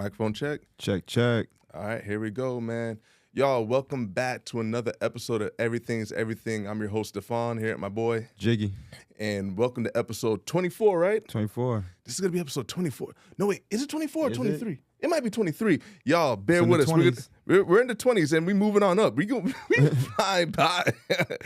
Microphone check. Check, check. All right, here we go, man. Y'all, welcome back to another episode of Everything's Everything. I'm your host, Stefan, here at my boy. Jiggy. And welcome to episode 24, right? 24. This is going to be episode 24. No, wait, is it 24 or Is 23? It might be 23. Y'all, bear in with the us. 20s. We're in the 20s and we moving on up. We fly by.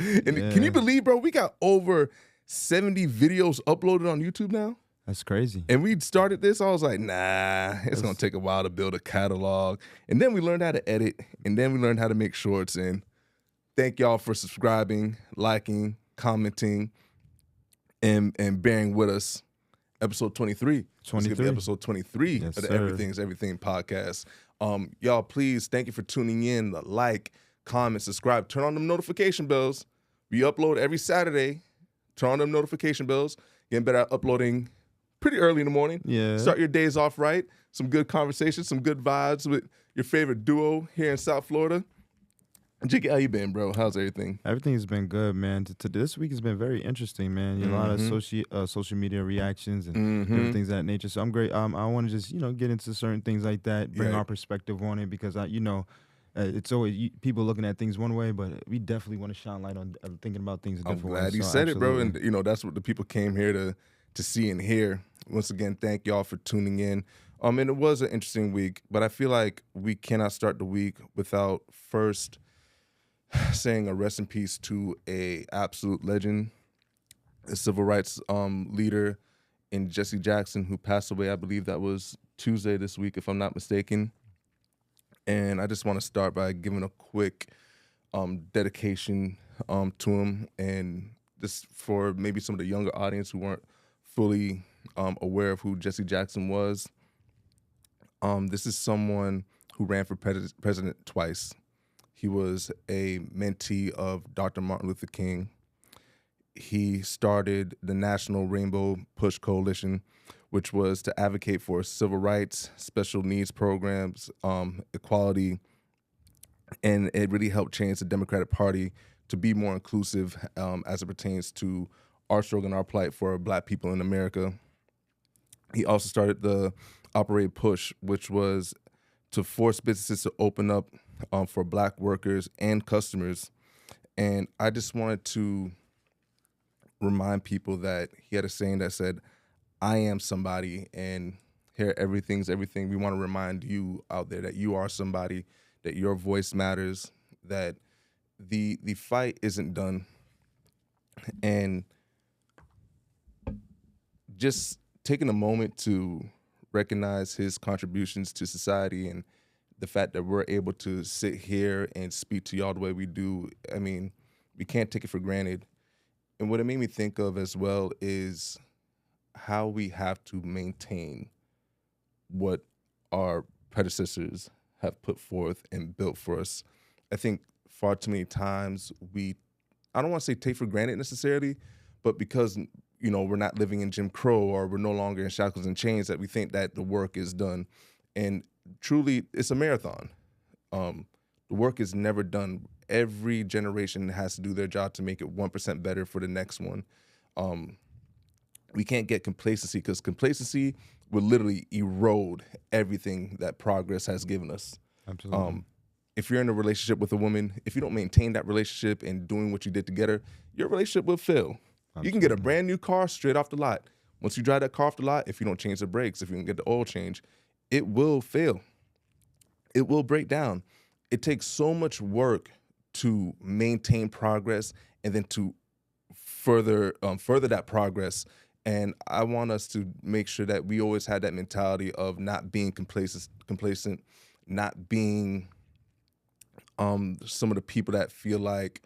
And Can you believe, bro, we got over 70 videos uploaded on YouTube now? That's crazy. And we started this, I was like, nah, it's going to take a while to build a catalog. And then we learned how to edit, and then we learned how to make shorts. And thank y'all for subscribing, liking, commenting, and bearing with us. Episode 23. 23. It's gonna be episode 23 Yes, of the sir. Everything's Everything podcast. Y'all, please, thank you for tuning in. Like, comment, subscribe, turn on them notification bells. We upload every Saturday. Turn on them notification bells. Getting better at uploading pretty early in the morning. Yeah. Start your days off right. Some good conversations, some good vibes with your favorite duo here in South Florida. Jiggy, how you been, bro? How's everything? Everything's been good, man. This week has been very interesting, man. A lot of social media reactions and different things of that nature. So I'm great. I want to just, get into certain things like that, bring our perspective on it, because it's always people looking at things one way, but we definitely want to shine light on thinking about things a different way. I'm glad you said it, bro. And that's what the people came here to see and hear. Once again, thank y'all for tuning in. And it was an interesting week, but I feel like we cannot start the week without first saying a rest in peace to a absolute legend, a civil rights leader in Jesse Jackson, who passed away. I believe that was Tuesday this week, if I'm not mistaken. And I just want to start by giving a quick dedication to him, and just for maybe some of the younger audience who weren't fully aware of who Jesse Jackson was. This is someone who ran for president twice. He was a mentee of Dr. Martin Luther King. He started the National Rainbow Push Coalition, which was to advocate for civil rights, special needs programs, equality, and it really helped change the Democratic Party to be more inclusive as it pertains to our struggle and our plight for Black people in America. He also started the Operate Push, which was to force businesses to open up for Black workers and customers. And I just wanted to remind people that he had a saying that said, I am somebody, and here Everything's Everything. We want to remind you out there that you are somebody, that your voice matters, that the fight isn't done. And just taking a moment to recognize his contributions to society and the fact that we're able to sit here and speak to y'all the way we do, I mean, we can't take it for granted. And what it made me think of as well is how we have to maintain what our predecessors have put forth and built for us. I think far too many times I don't want to say take for granted necessarily, but because we're not living in Jim Crow or we're no longer in shackles and chains, that we think that the work is done. And truly, it's a marathon. The work is never done. Every generation has to do their job to make it 1% better for the next one. We can't get complacency, because complacency will literally erode everything that progress has given us. Absolutely. If you're in a relationship with a woman, if you don't maintain that relationship and doing what you did together, your relationship will fail. Absolutely. You can get a brand new car straight off the lot. Once you drive that car off the lot, if you don't change the brakes, if you don't get the oil change, it will fail. It will break down. It takes so much work to maintain progress and then to further that progress. And I want us to make sure that we always have that mentality of not being complacent, not being some of the people that feel like,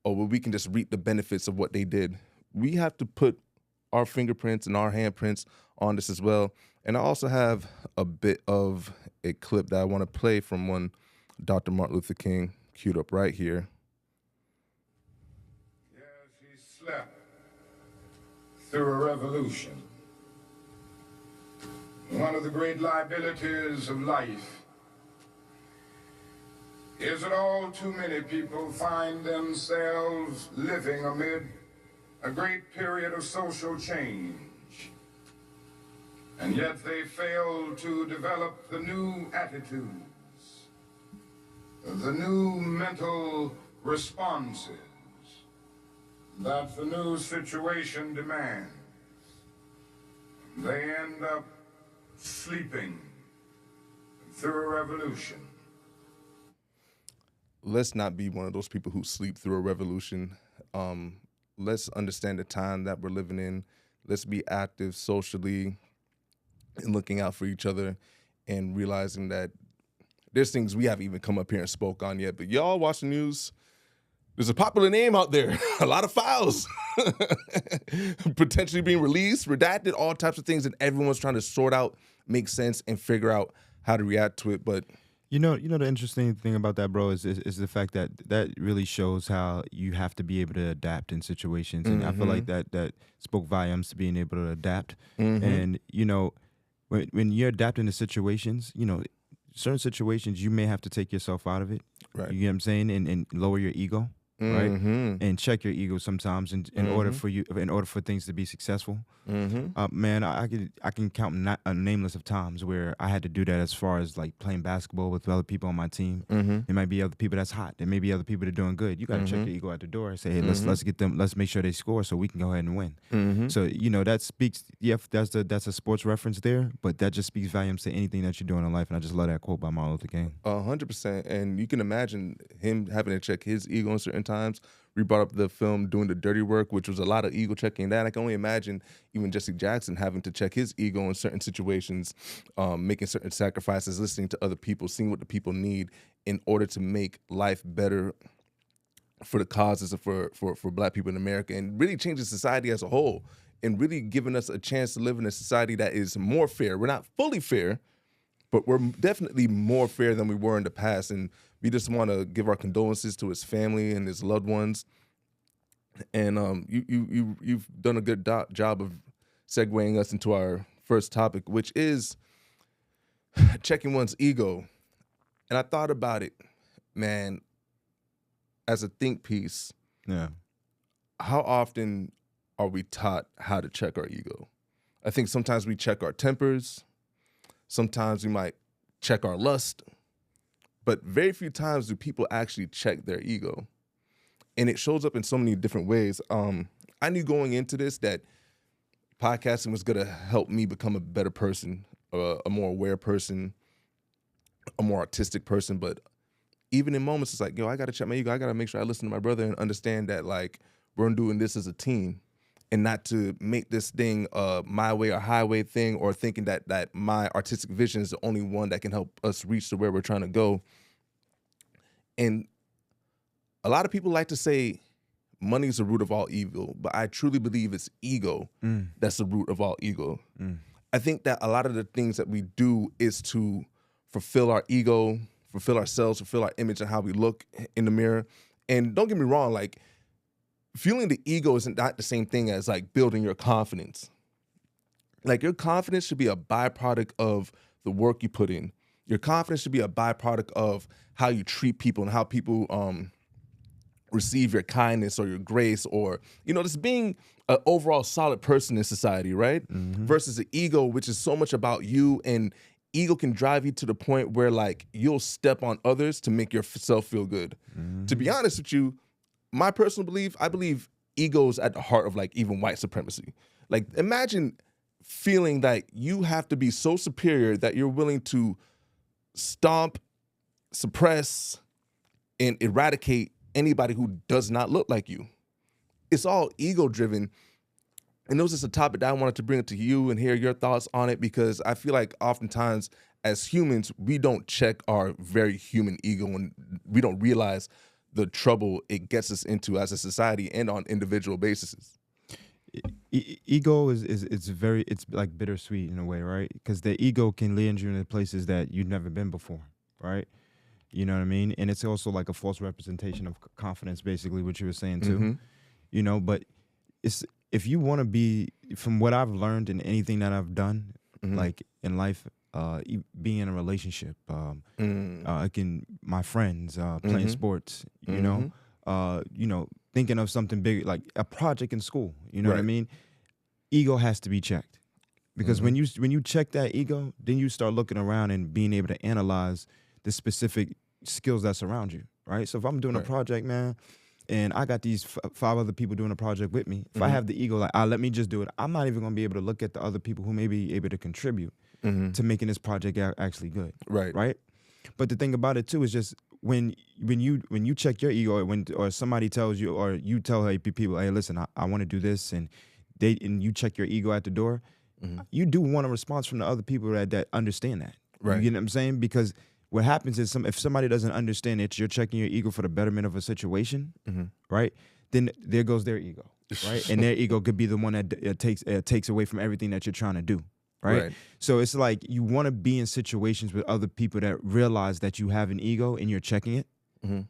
oh, well, we can just reap the benefits of what they did. We have to put our fingerprints and our handprints on this as well. And I also have a bit of a clip that I want to play from one Dr. Martin Luther King, queued up right here. Yes, he slept through a revolution. One of the great liabilities of life is that all too many people find themselves living amid a great period of social change. And yet they fail to develop the new attitudes, the new mental responses that the new situation demands. They end up sleeping through a revolution. Let's not be one of those people who sleep through a revolution. Let's understand the time that we're living in. Let's be active socially and looking out for each other and realizing that there's things we haven't even come up here and spoke on yet. But y'all watch the news. There's a popular name out there, a lot of files potentially being released, redacted, all types of things, and everyone's trying to sort out, make sense, and figure out how to react to it. But you know, the interesting thing about that, bro, is the fact that that really shows how you have to be able to adapt in situations, and I feel like that spoke volumes to being able to adapt. And you know, when you're adapting to situations, you know, certain situations you may have to take yourself out of it. Right. You get what I'm saying, and lower your ego. Right, and check your ego sometimes in order for things to be successful. Man, I can count a nameless of times where I had to do that as far as like playing basketball with other people on my team. There might be other people that's hot. There may be other people that are doing good. You got to check your ego at the door and say, hey, let's get them. Let's make sure they score so we can go ahead and win. So you know that speaks. Yeah, that's a sports reference there, but that just speaks volumes to anything that you're doing in life. And I just love that quote by Martin Luther King. 100%. And you can imagine him having to check his ego in certain times. We brought up the film Doing the Dirty Work, which was a lot of ego checking. That I can only imagine even Jesse Jackson having to check his ego in certain situations, making certain sacrifices, listening to other people, seeing what the people need in order to make life better for the causes for Black people in America, and really changing society as a whole, and really giving us a chance to live in a society that is more fair. We're not fully fair, but we're definitely more fair than we were in the past. And we just want to give our condolences to his family and his loved ones. And you've done a good job of segueing us into our first topic, which is checking one's ego. And I thought about it, man, as a think piece. Yeah. How often are we taught how to check our ego? I think sometimes we check our tempers. Sometimes we might check our lust. But very few times do people actually check their ego. And it shows up in so many different ways. I knew going into this that podcasting was going to help me become a better person, a more aware person, a more artistic person. But even in moments, it's like, yo, I got to check my ego. I got to make sure I listen to my brother and understand that, like, we're doing this as a team, and not to make this thing my way or highway thing, or thinking that my artistic vision is the only one that can help us reach to where we're trying to go. And a lot of people like to say money is the root of all evil, but I truly believe it's ego that's the root of all evil. I think that a lot of the things that we do is to fulfill our ego, fulfill ourselves, fulfill our image and how we look in the mirror. And don't get me wrong, like, fueling the ego isn't not the same thing as like building your confidence. Like, your confidence should be a byproduct of the work you put in. Your confidence should be a byproduct of how you treat people and how people receive your kindness or your grace, or, you know, just being an overall solid person in society, right? Versus the ego, which is so much about you, and ego can drive you to the point where, like, you'll step on others to make yourself feel good. To be honest with you, my personal belief, I believe ego is at the heart of, like, even white supremacy. Like, imagine feeling like you have to be so superior that you're willing to stomp, suppress, and eradicate anybody who does not look like you. It's all ego-driven. And it was just a topic that I wanted to bring to you and hear your thoughts on it, because I feel like oftentimes as humans, we don't check our very human ego, and we don't realize the trouble it gets us into as a society and on individual bases. Ego is like bittersweet in a way, right? Because the ego can lead you into places that you've never been before, right? You know what I mean? And it's also like a false representation of confidence, basically, what you were saying too. You know, but it's, if you want to be, from what I've learned in anything that I've done, like in life, being in a relationship, my friends, playing sports, you know, thinking of something big, like a project in school, you know what I mean? Ego has to be checked. Because when you check that ego, then you start looking around and being able to analyze the specific skills that surround you, right? So if I'm doing a project, man, and I got these 5 other people doing a project with me, if I have the ego, like, let me just do it, I'm not even going to be able to look at the other people who may be able to contribute to making this project actually good, right? But the thing about it too is just when you check your ego, or somebody tells you, or you tell people, hey, listen, I want to do this, and you check your ego at the door, you do want a response from the other people that understand that, right? You get what I'm saying? Because what happens is if somebody doesn't understand that you're checking your ego for the betterment of a situation, right? Then there goes their ego, right? And their ego could be the one that takes away from everything that you're trying to do, right? So it's like you want to be in situations with other people that realize that you have an ego and you're checking it,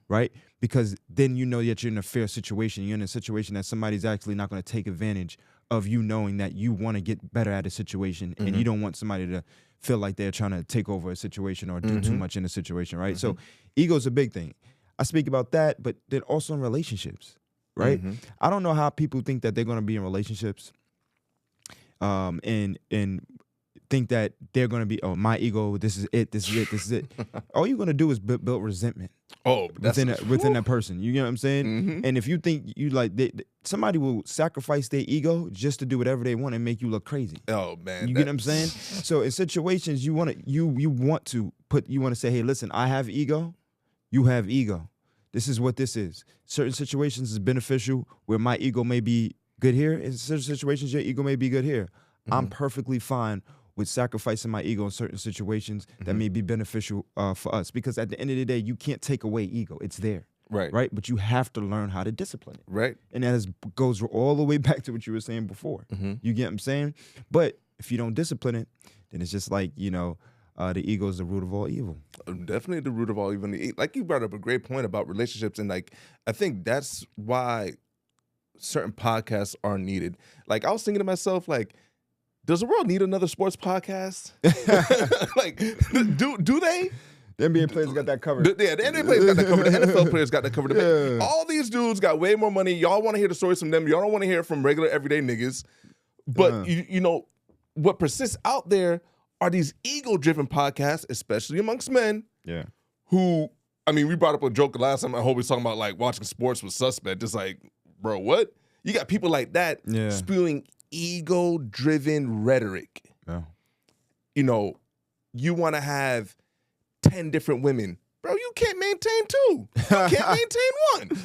right? Because then you know that you're in a fair situation. You're in a situation that somebody's actually not going to take advantage of you, knowing that you want to get better at a situation and you don't want somebody to feel like they're trying to take over a situation or do too much in a situation, right? So ego's a big thing. I speak about that, but then also in relationships, right? I don't know how people think that they're going to be in relationships and think that they're going to be, oh, my ego, this is it. All you're going to do is build resentment. Oh, within that person. You know what I'm saying? And if you think somebody will sacrifice their ego just to do whatever they want and make you look crazy. Oh man, you get what I'm saying? So in situations you want to say, hey, listen, I have ego, you have ego. This is what this is. Certain situations is beneficial where my ego may be good here. In certain situations, your ego may be good here. I'm perfectly fine with sacrificing my ego in certain situations that may be beneficial for us. Because at the end of the day, you can't take away ego. It's there. Right? But you have to learn how to discipline it. Right. And that goes all the way back to what you were saying before. You get what I'm saying? But if you don't discipline it, then it's just like, the ego is the root of all evil. Definitely the root of all evil. Like you brought up a great point about relationships. And like, I think that's why certain podcasts are needed. Like I was thinking to myself, like, does the world need another sports podcast? Like, do they? The NBA players got that covered. Yeah, the NBA players got that covered. The NFL players got that covered. Yeah. All these dudes got way more money. Y'all want to hear the stories from them. Y'all don't want to hear it from regular, everyday niggas. But, you know, what persists out there are these ego-driven podcasts, especially amongst men, who, I mean, we brought up a joke last time. I hope we was talking about, like, watching sports with Suspect. Just like, bro, what? You got people like that spewing ego-driven rhetoric. You know, you want to have 10 different women. Bro, you can't maintain 2. You can't maintain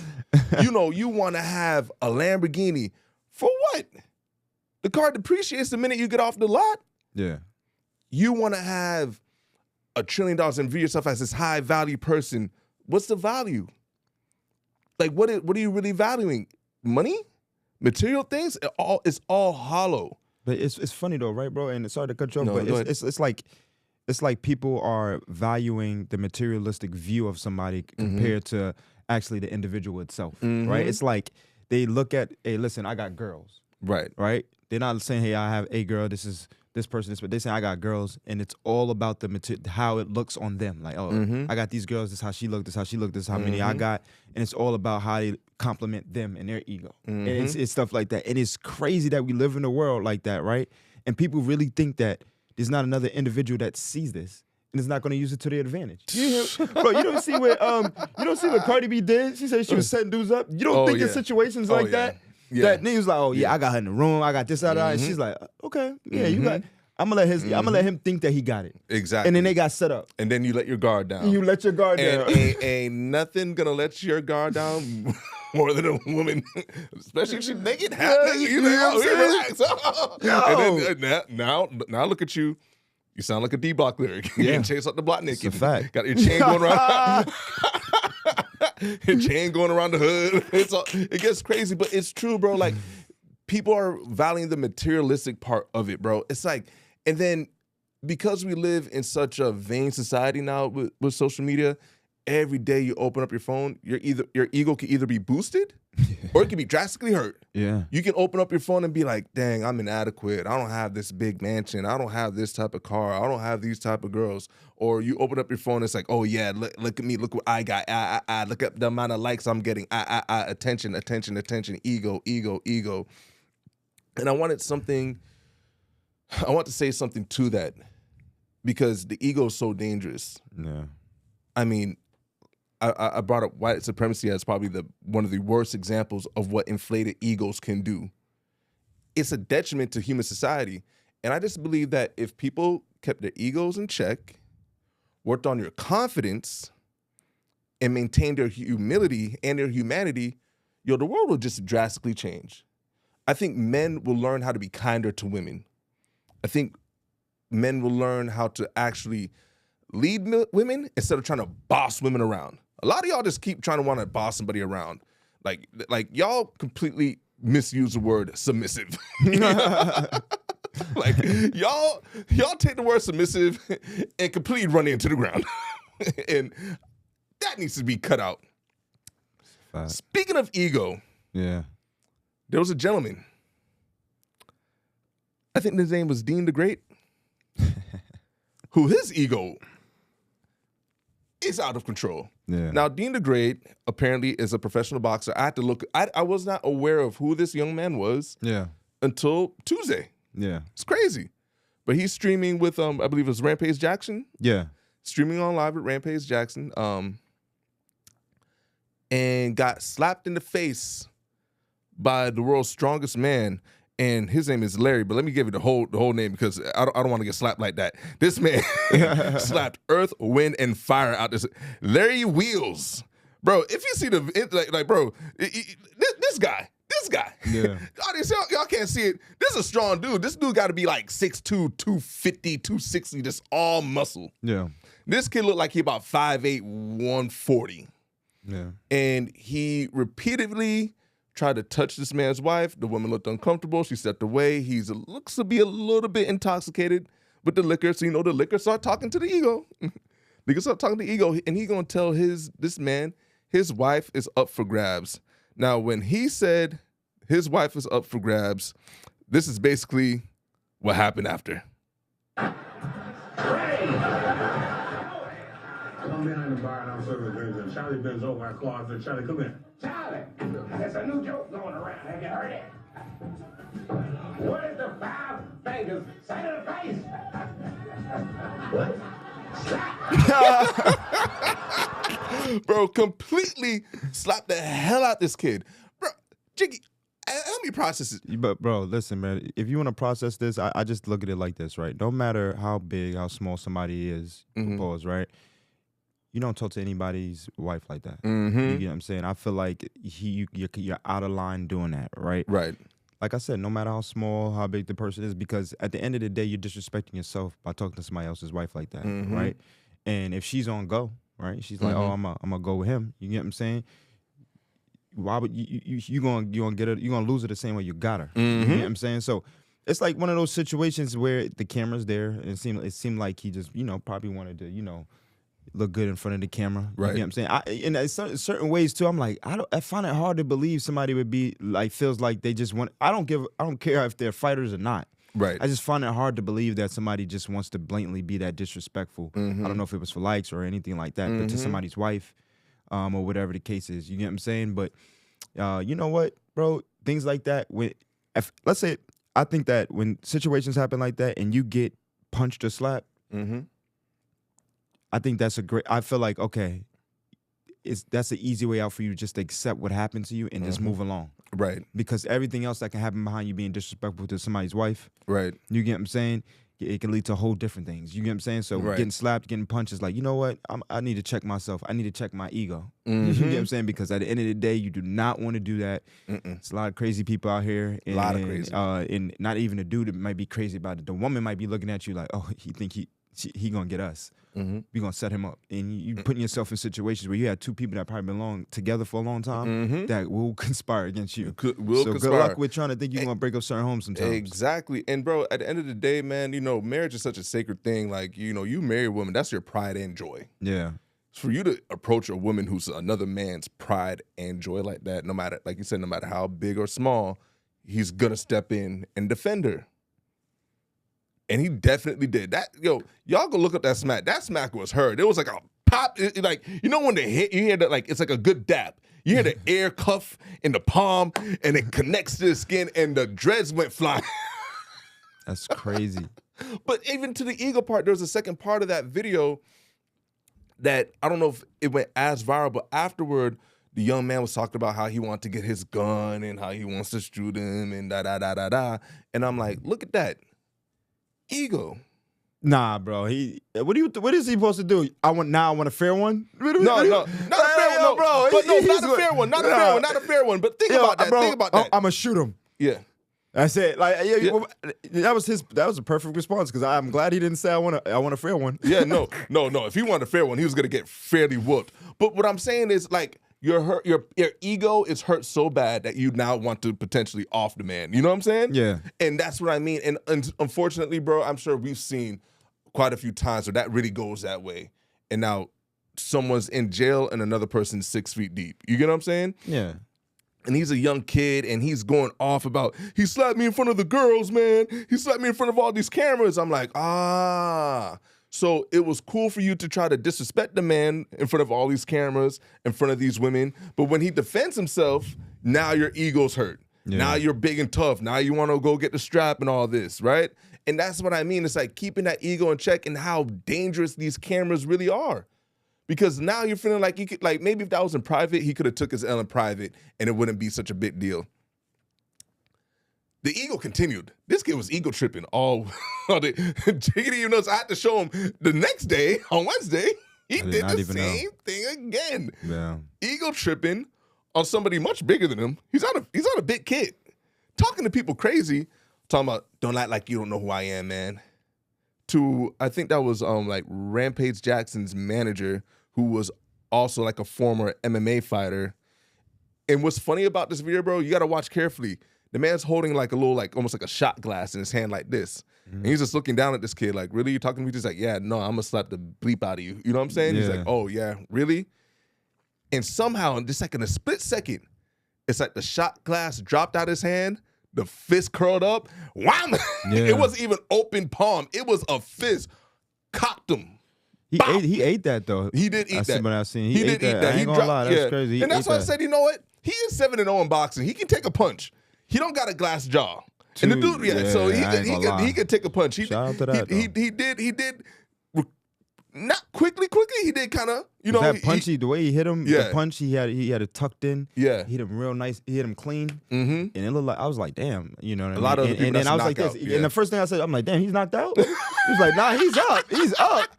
1. You know, you want to have a Lamborghini. For what? The car depreciates the minute you get off the lot. Yeah. You want to have $1 trillion and view yourself as this high-value person. What's the value? Like, what are you really valuing? Money? Material things? It's all hollow. But it's funny though, right, bro? And sorry to cut you off, but it's like people are valuing the materialistic view of somebody compared to actually the individual itself, right? It's like they look at, hey, listen, I got girls, right? They're not saying, hey, I have a girl. This is this person, but they say I got girls, and it's all about the how it looks on them. Like, oh, I got these girls. This is how she look. This is how she look. This is how many I got, and it's all about how they compliment them and their ego, and it's stuff like that. And it's crazy that we live in a world like that, right? And people really think that there's not another individual that sees this and is not going to use it to their advantage. Bro, you don't see what Cardi B did. She said she was setting dudes up. You don't think in situations like that. Yeah. That nigga's like, oh yeah, I got her in the room, I got this, that, and she's like, okay, yeah, you got. I'm gonna let him think that he got it. Exactly. And then they got set up. And then you let your guard down. You let your guard down. Ain't nothing gonna let your guard down more than a woman, especially if she's naked. You know, relax. And then now look at you. You sound like a D-Block lyric. You can chase up the block naked. It's a fact. Got your chain going around. Your chain going around the hood. It gets crazy, but it's true, bro. Like, people are valuing the materialistic part of it, bro. It's like, and then because we live in such a vain society now with social media, every day you open up your phone, your ego can either be boosted or it can be drastically hurt. Yeah. You can open up your phone and be like, dang, I'm inadequate. I don't have this big mansion. I don't have this type of car. I don't have these type of girls. Or you open up your phone and it's like, oh yeah, look at me. Look what I got. I look at the amount of likes I'm getting. Attention, ego. And I wanted something I want to say something to that because the ego is so dangerous. Yeah. I mean, I brought up white supremacy as probably one of the worst examples of what inflated egos can do. It's a detriment to human society. And I just believe that if people kept their egos in check, worked on your confidence, and maintained their humility and their humanity, the world will just drastically change. I think men will learn how to be kinder to women. I think men will learn how to actually lead women instead of trying to boss women around. A lot of y'all just keep trying to want to boss somebody around. Like y'all completely misuse the word submissive. Like y'all take the word submissive and completely run it into the ground. And that needs to be cut out. Speaking of ego, yeah, there was a gentleman. I think his name was Deen the Great, who his ego is out of control. Yeah. Now, Deen the Great apparently is a professional boxer. I had to look. I was not aware of who this young man was. Yeah. Until Tuesday. Yeah. It's crazy. But he's streaming with I believe it was Rampage Jackson. Yeah. Streaming on live with Rampage Jackson. And got slapped in the face by the world's strongest man. And his name is Larry, but let me give you the whole name because I don't want to get slapped like that. This man slapped Earth, Wind, and Fire out this. Larry Wheels. Bro, if you see this guy. Yeah. Audience, y'all can't see it. This is a strong dude. This dude got to be like 6'2", 250, 260, just all muscle. Yeah. This kid looked like he about 5'8", 140. Yeah. And he repeatedly tried to touch this man's wife. The woman looked uncomfortable. She stepped away. He looks to be a little bit intoxicated with the liquor. So, the liquor start talking to the ego. Liquor start talking to the ego. And he going to tell this man his wife is up for grabs. Now, when he said his wife is up for grabs, this is basically what happened after. I'm behind the bar and I'm serving drinks and Charlie bends over my car and said, Charlie, come here. Charlie, there's a new joke going around. Have you heard it? What is the 5 fingers say to the face? What? Bro, completely slapped the hell out this kid. Bro, Jiggy, help me process it. But bro, listen, man. If you want to process this, I just look at it like this, right? No matter how big, how small somebody is, pause, right? You don't talk to anybody's wife like that. Mm-hmm. You get what I'm saying? I feel like you're out of line doing that, right? Right. Like I said, no matter how small, how big the person is, because at the end of the day, you're disrespecting yourself by talking to somebody else's wife like that, right? And if she's on go, right? She's like, oh, I'm gonna go with him. You get what I'm saying? Why would you gonna get her? You gonna lose her the same way you got her? You get what I'm saying? So it's like one of those situations where the camera's there, and it seemed like he just probably wanted to look good in front of the camera. Right. You know what I'm saying? In certain ways too, I'm like, I find it hard to believe somebody would be like, feels like they just want, I don't care if they're fighters or not. Right. I just find it hard to believe that somebody just wants to blatantly be that disrespectful. I don't know if it was for likes or anything like that, but to somebody's wife, or whatever the case is. You get what I'm saying? But you know what, bro? Things like that, let's say, I think that when situations happen like that and you get punched or slapped, I think that's I feel like, okay, that's an easy way out for you just to accept what happened to you and just move along. Right. Because everything else that can happen behind you being disrespectful to somebody's wife, right? You get what I'm saying? It can lead to whole different things. You get what I'm saying? So getting slapped, getting punched is like, you know what? I need to check myself. I need to check my ego. You get what I'm saying? Because at the end of the day, you do not want to do that. It's a lot of crazy people out here. And, a lot of crazy. And not even the dude that might be crazy about it. The woman might be looking at you like, oh, he gonna get us. We gonna set him up, and you putting yourself in situations where you had two people that probably belong together for a long time that will conspire against you. Will so conspire. Good luck with trying to think you're gonna break up certain homes sometimes. Exactly, and bro, at the end of the day, man, marriage is such a sacred thing. Like you marry a woman, that's your pride and joy. Yeah. For you to approach a woman who's another man's pride and joy like that, no matter, like you said, no matter how big or small, he's gonna step in and defend her. And he definitely did that. Y'all go look up that smack. That smack was heard. It was like a pop. Like when they hit, you hear that like it's like a good dap. You hear the air cuff in the palm, and it connects to the skin, and the dreads went flying. That's crazy. But even to the ego part, there's a second part of that video that I don't know if it went as viral, but afterward, the young man was talking about how he wanted to get his gun and how he wants to shoot him and da. And I'm like, look at that. Ego. Nah, bro. What is he supposed to do? I want a fair one? No, not a fair one, bro. But no, not a fair one. Not a fair one. But think about that. Think about that. I'm gonna shoot him. Yeah. That's it. Like, that was a perfect response because I'm glad he didn't say I want a fair one. Yeah, no. If he wanted a fair one, he was gonna get fairly whooped. But what I'm saying is, like, your ego is hurt so bad that you now want to potentially off the man. You know what I'm saying? Yeah. And that's what I mean. And unfortunately, bro, I'm sure we've seen quite a few times where that really goes that way. And now someone's in jail and another person's 6 feet deep. You get what I'm saying? Yeah. And he's a young kid, and he's going off about, he slapped me in front of the girls, man. He slapped me in front of all these cameras. I'm like, So it was cool for you to try to disrespect the man in front of all these cameras, in front of these women. But when he defends himself, now your ego's hurt. Yeah. Now you're big and tough. Now you want to go get the strap and all this, right? And that's what I mean. It's like keeping that ego in check and how dangerous these cameras really are. Because now you're feeling like you could, like, maybe if that was in private, he could have took his L in private and it wouldn't be such a big deal. The ego continued. This kid was ego tripping all day. Jiggity even knows I had to show him the next day, on Wednesday, he did the same thing again. Yeah. Ego tripping on somebody much bigger than him. He's not a big kid. Talking to people crazy, talking about, don't act like you don't know who I am, man. To, I think that was like Rampage Jackson's manager, who was also like a former MMA fighter. And what's funny about this video, bro, you got to watch carefully. The man's holding like a little, like almost like a shot glass in his hand like this. Mm-hmm. And he's just looking down at this kid like, really? You talking to me? He's like, yeah, no, I'm going to slap the bleep out of you. You know what I'm saying? Yeah. He's like, oh, yeah, really? And somehow, in just like in a split second, it's like the shot glass dropped out his hand, the fist curled up. Wham! Yeah. It wasn't even open palm. It was a fist. Cocked him. He ate that, though. He did eat that. What I've seen. He did eat that. I ain't gonna lie. That's crazy. And that's why I said, you know what? He is 7-0 in boxing. He can take a punch. He don't got a glass jaw. And the dude, so he could take a punch. Shout out to that, he did not quickly. He did kind of, you know, that punchy, the way he hit him, the punch he had it tucked in. Yeah, he hit him real nice. He hit him clean. Mm-hmm. And it looked like, I was like, damn, you know what I mean? A lot of people, and I was like this. Yeah. And the first thing I said, I'm like, damn, he's knocked out. He was like, nah, he's up. He's up.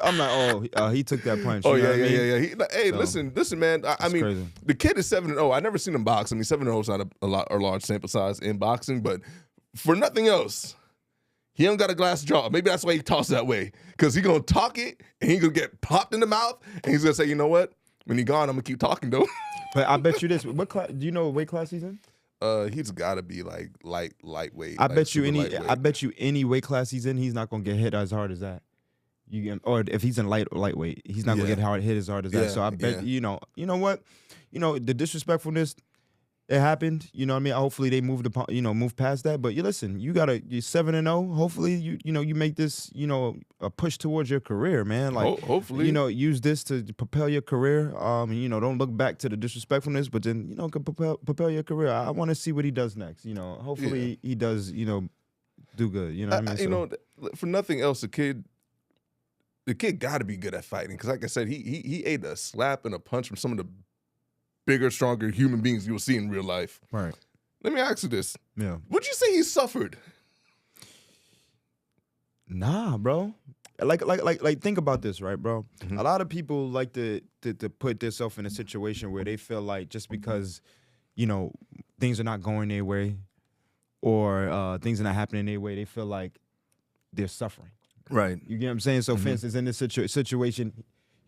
I'm like, oh, he took that punch. Oh, you know what yeah. Hey, listen, man. I mean, crazy. The kid is 7-0. I never seen him box. I mean, 7-0 is not a large sample size in boxing, but for nothing else, he don't got a glass jaw. Maybe that's why he talks that way. Because he going to talk it, and he going to get popped in the mouth, and he's going to say, you know what? When he gone, I'm going to keep talking, though. But I bet you this. What class? Do you know what weight class he's in? He's got to be like lightweight. I bet you any weight class he's in, he's not going to get hit as hard as that. Or if he's in lightweight, he's not going to get hit as hard as that. So I bet, you know what? The disrespectfulness, it happened. You know what I mean? Hopefully they move past that. But you're 7-0. Hopefully you make this, a push towards your career, man. Like hopefully, use this to propel your career. Don't look back to the disrespectfulness, but then propel your career. I want to see what he does next. Hopefully he does, do good. You know what I mean? For nothing else, the kid got to be good at fighting. Because like I said, he ate a slap and a punch from some of the bigger, stronger human beings you'll see in real life. Right. Let me ask you this. Yeah. Would you say he suffered? Nah, bro. Like think about this, right, bro? Mm-hmm. A lot of people like to put themselves in a situation where they feel like just because, things are not going their way or things are not happening their way, they feel like they're suffering. Right. You get what I'm saying? So, for instance, in this situation,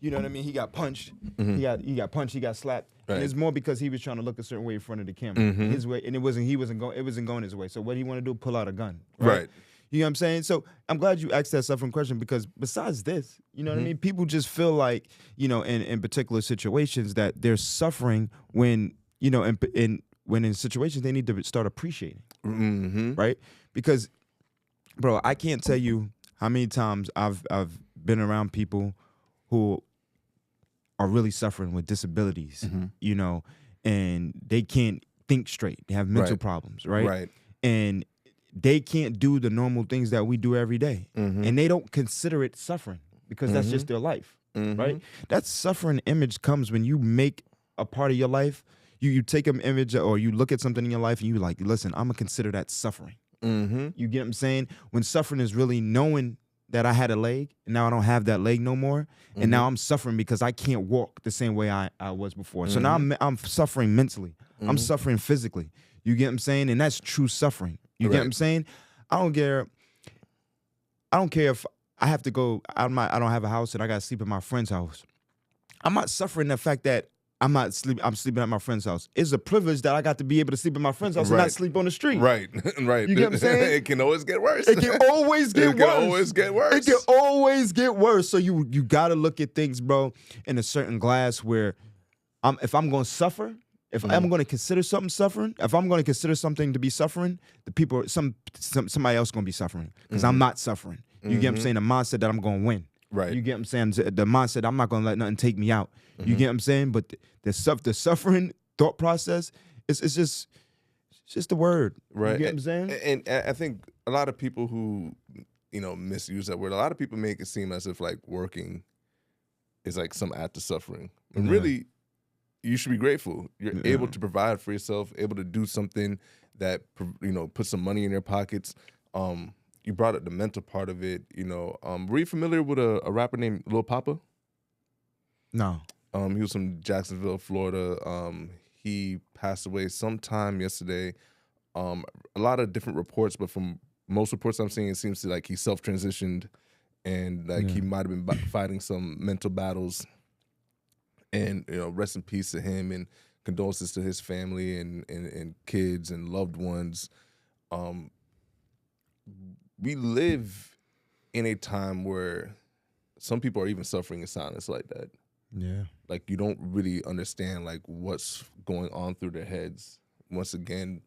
you know what I mean? He got punched. Mm-hmm. He got punched. He got slapped. Right. And it's more because he was trying to look a certain way in front of the camera. Mm-hmm. His way, and it wasn't going his way. So what he want to do? Pull out a gun. Right. You know what I'm saying? So I'm glad you asked that suffering question because besides this, you know what I mean? People just feel like, in particular situations that they're suffering when, when in situations they need to start appreciating. Mm-hmm. Right? Because, bro, I can't tell you how many times I've been around people who are really suffering with disabilities, and they can't think straight. They have mental problems, right? Right. And they can't do the normal things that we do every day. And they don't consider it suffering because that's just their life, right? That suffering image comes when you make a part of your life, you take an image or you look at something in your life and you like, listen, I'm going to consider that suffering. You get what I'm saying? When suffering is really knowing that I had a leg and now I don't have that leg no more, and now I'm suffering because I can't walk the same way I was before. So now I'm suffering mentally. I'm suffering physically. You get what I'm saying? And that's true suffering. You get what I'm saying? I don't care if I have to go. I don't have a house and I got to sleep at my friend's house. I'm not suffering the fact that I'm sleeping at my friend's house. It's a privilege that I got to be able to sleep at my friend's house and not sleep on the street. Right. You get what I'm saying? It can always get worse. It can always get worse. It can always get worse. It can always get worse. So you got to look at things, bro, in a certain glass where if I'm going to suffer, if I'm going to consider something suffering, if I'm going to consider something to be suffering, the people, somebody else going to be suffering because I'm not suffering. You get what I'm saying? The mindset that I'm going to win. Right. You get what I'm saying? The mindset I'm not going to let nothing take me out. You get what I'm saying? But the suffering thought process it's just the word. Right. You get what I'm saying? And I think a lot of people who, misuse that word, a lot of people make it seem as if like working is like some act of suffering. And really, you should be grateful. You're able to provide for yourself, able to do something that, put some money in your pockets. You brought up the mental part of it. Were you familiar with a rapper named Lil Papa? No. He was from Jacksonville, Florida. He passed away sometime yesterday. A lot of different reports, but from most reports I'm seeing, it seems like he self-transitioned and he might have been fighting some mental battles. And rest in peace to him and condolences to his family and kids and loved ones. We live in a time where some people are even suffering in silence like that. Yeah. Like you don't really understand like what's going on through their heads. Once again,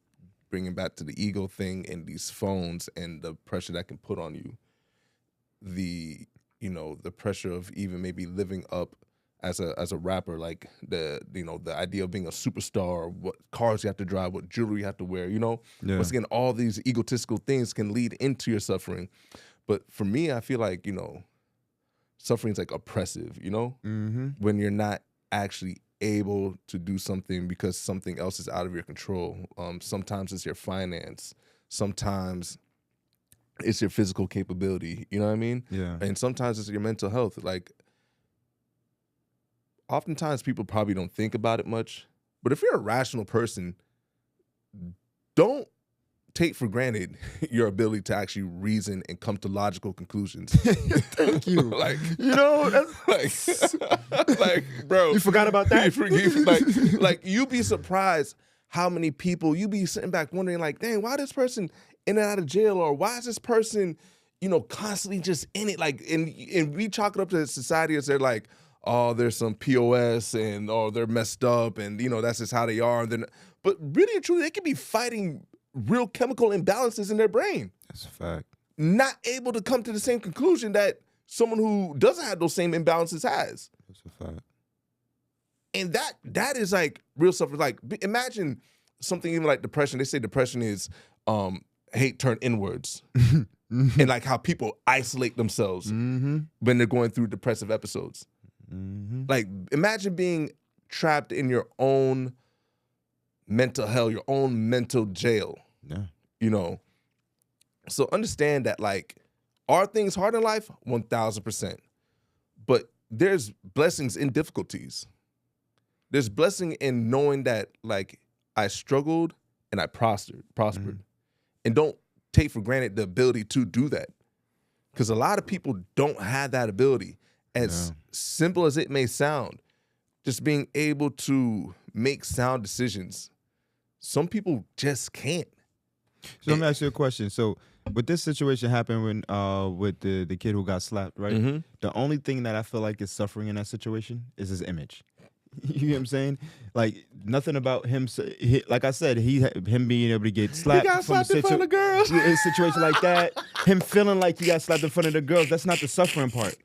bringing back to the ego thing and these phones and the pressure that can put on you. The pressure of even maybe living up as a rapper, like the idea of being a superstar, what cars you have to drive, what jewelry you have to wear, Once again, all these egotistical things can lead into your suffering. But for me, I feel like, suffering is like oppressive, when you're not actually able to do something because something else is out of your control. Sometimes it's your finance. Sometimes it's your physical capability. You know what I mean? Yeah. And sometimes it's your mental health. Like, oftentimes people probably don't think about it much, but if you're a rational person, don't take for granted your ability to actually reason and come to logical conclusions. Thank you. That's like, bro. You forgot about that? Like you'd be surprised how many people you be sitting back wondering like, dang, why this person in and out of jail, or why is this person, constantly just in it? Like, and we chalk it up to society as they're like, oh, there's some POS and they're messed up and that's just how they are. But really and truly, they could be fighting real chemical imbalances in their brain. That's a fact. Not able to come to the same conclusion that someone who doesn't have those same imbalances has. That's a fact. And that is like real suffering. Like imagine something even like depression. They say depression is hate turned inwards. And like how people isolate themselves when they're going through depressive episodes. Like imagine being trapped in your own mental hell, your own mental jail. Yeah. So understand that like, are things hard in life? 1000%. But there's blessings in difficulties. There's blessing in knowing that like I struggled and I prospered. And don't take for granted the ability to do that. Because a lot of people don't have that ability. As simple as it may sound, just being able to make sound decisions. Some people just can't. So let me ask you a question. So with this situation happened when with the kid who got slapped, right? The only thing that I feel like is suffering in that situation is his image. You know what I'm saying? Like nothing about him. Like I said, him being able to get slapped. He got slapped in front of girls. A situation like that, him feeling like he got slapped in front of the girls. That's not the suffering part.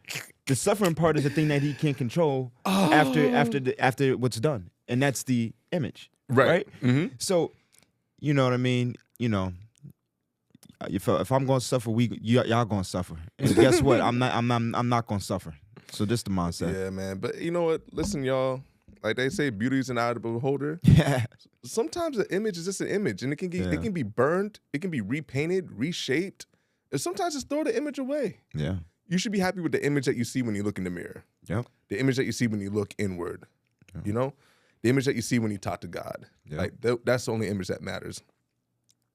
The suffering part is the thing that he can't control after what's done, and that's the image, right? Mm-hmm. So, you know what I mean? if I'm gonna suffer, y'all gonna suffer. And guess what? I'm not gonna suffer. So this the mindset. Yeah, man. But you know what? Listen, y'all. Like they say, beauty is an eye of the beholder. Yeah. Sometimes the image is just an image, and it can be burned, it can be repainted, reshaped, and sometimes just throw the image away. Yeah. You should be happy with the image that you see when you look in the mirror. Yep. The image that you see when you look inward. Yeah. You know, the image that you see when you talk to God. Yep. Like that's the only image that matters.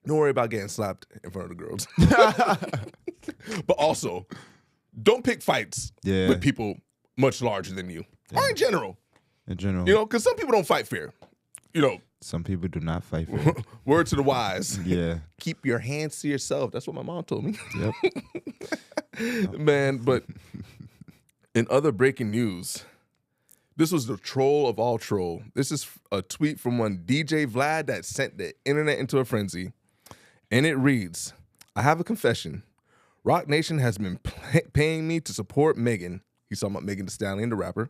Don't worry about getting slapped in front of the girls. But also, don't pick fights with people much larger than you. Or in general. In general. You know, because some people don't fight fair. You know. Some people do not fight fair. Word to the wise. Yeah. Keep your hands to yourself. That's what my mom told me. Yep. Man, but in other breaking news, this was the troll of all troll. This is a tweet from one DJ Vlad that sent the internet into a frenzy. And it reads, I have a confession. Rock Nation has been paying me to support Megan. He's talking about Megan Thee Stallion, the rapper.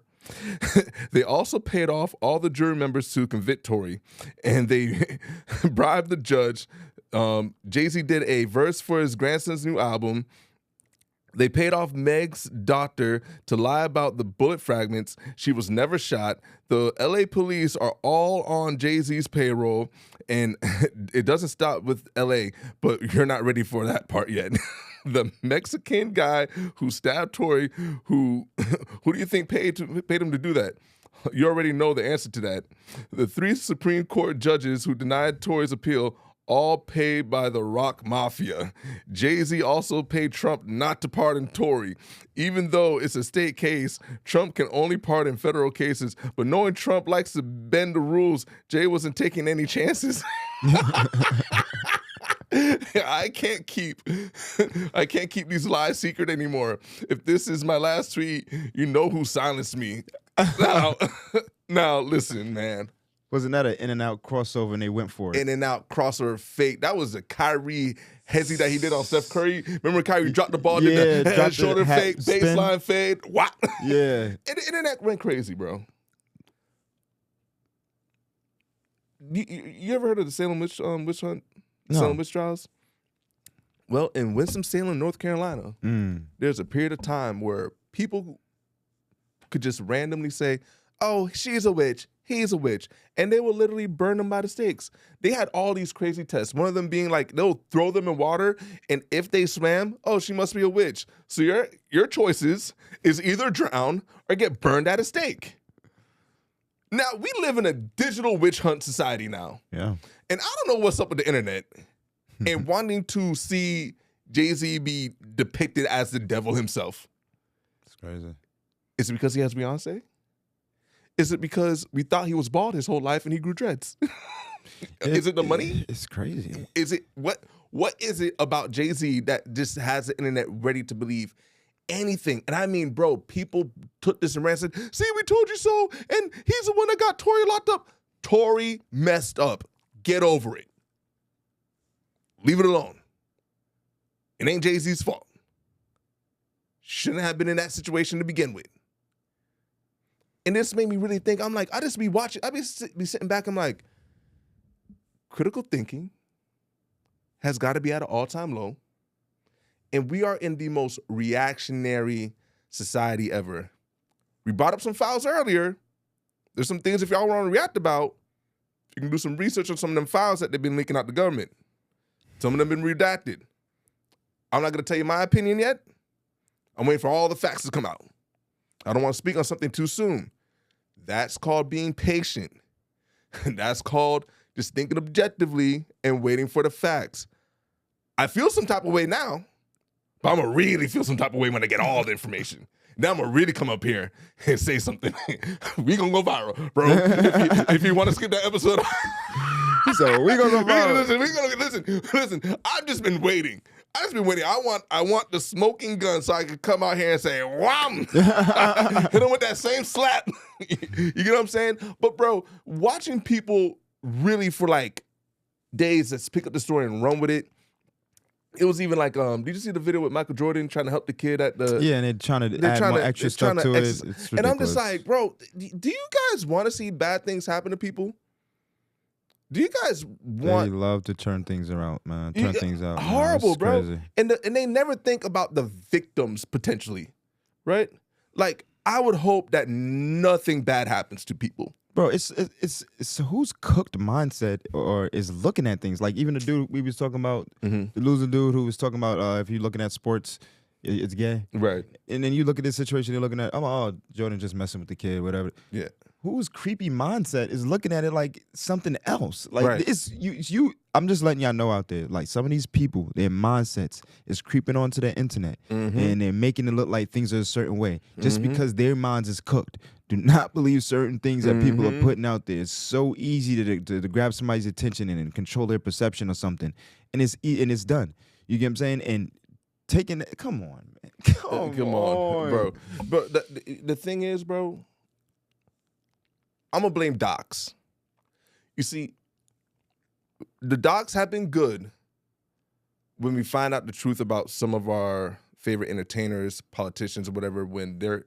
They also paid off all the jury members to convict Tory, and they bribed the judge. Jay-Z did a verse for his grandson's new album. They paid off Meg's doctor to lie about the bullet fragments. She was never shot. The LA police are all on Jay-Z's payroll, and it doesn't stop with LA, but you're not ready for that part yet. The Mexican guy who stabbed Tory, who do you think paid him to do that? You already know the answer to that. The 3 Supreme Court judges who denied Tory's appeal, all paid by the Rock Mafia. Jay-Z also paid Trump not to pardon Tory. Even though it's a state case, Trump can only pardon federal cases. But knowing Trump likes to bend the rules, Jay wasn't taking any chances. I can't keep these lies secret anymore. If this is my last tweet, you know who silenced me. Now listen, man. Wasn't that an In-N-Out crossover and they went for it? In-N-Out crossover fake. That was a Kyrie hezzy that he did on Steph Curry. Remember Kyrie dropped the ball, did the head shoulder fake, baseline fade. What? Yeah. And the internet went crazy, bro. You ever heard of the Salem witch hunt? No. Salem witch trials? Well, in Winston-Salem, North Carolina, there's a period of time where people could just randomly say, oh, she's a witch, he's a witch. And they will literally burn them by the stakes. They had all these crazy tests. One of them being like, they'll throw them in water, and if they swam, oh, she must be a witch. So your choices is either drown or get burned at a stake. Now, we live in a digital witch hunt society now. Yeah. And I don't know what's up with the internet and wanting to see Jay-Z be depicted as the devil himself. It's crazy. Is it because he has Beyonce? Is it because we thought he was bald his whole life and he grew dreads? Is it the money? It's crazy. Is it what is it about Jay-Z that just has the internet ready to believe anything? And I mean, bro, people took this and ran and said, see, we told you so, and he's the one that got Tory locked up. Tory messed up. Get over it. Leave it alone. It ain't Jay-Z's fault. Shouldn't have been in that situation to begin with. And this made me really think. I'm like, I just be watching. I be sitting back. I'm like, critical thinking has got to be at an all-time low. And we are in the most reactionary society ever. We brought up some files earlier. There's some things if y'all want to react about, you can do some research on some of them files that they've been leaking out the government. Some of them been redacted. I'm not going to tell you my opinion yet. I'm waiting for all the facts to come out. I don't want to speak on something too soon. That's called being patient. That's called just thinking objectively and waiting for the facts. I feel some type of way now, but I'm going to really feel some type of way when I get all the information. Now I'm going to really come up here and say something. We going to go viral, bro. If you want to skip that episode. So we going to go viral. Listen, I've just been waiting. I want the smoking gun so I could come out here and say, wham! Hit him with that same slap. You get what I'm saying? But bro, watching people really for like days just pick up the story and run with it. It was even like, did you see the video with Michael Jordan trying to help the kid at the... Yeah, and they're trying to add more extra stuff to it. It's ridiculous. And I'm just like, bro, do you guys want to see bad things happen to people? Do you guys want? They love to turn things around, man. Turn things out. Horrible, man. bro. Crazy. And they never think about the victims potentially, right? Like I would hope that nothing bad happens to people. Bro, it's who's cooked mindset or is looking at things like even the dude we was talking about, the loser dude who was talking about if you're looking at sports, it's gay, right? And then you look at this situation, you're looking at Jordan just messing with the kid, whatever. Yeah. Whose creepy mindset is looking at it like something else? Like right. it's you. I'm just letting y'all know out there. Like some of these people, their mindsets is creeping onto the internet, and they're making it look like things are a certain way just because their minds is cooked. Do not believe certain things that people are putting out there. It's so easy to grab somebody's attention and control their perception or something, and it's done. You get what I'm saying? And taking it. Come on, man. Come on, bro. But the thing is, bro. I'm going to blame docs. You see, the docs have been good when we find out the truth about some of our favorite entertainers, politicians, or whatever, when their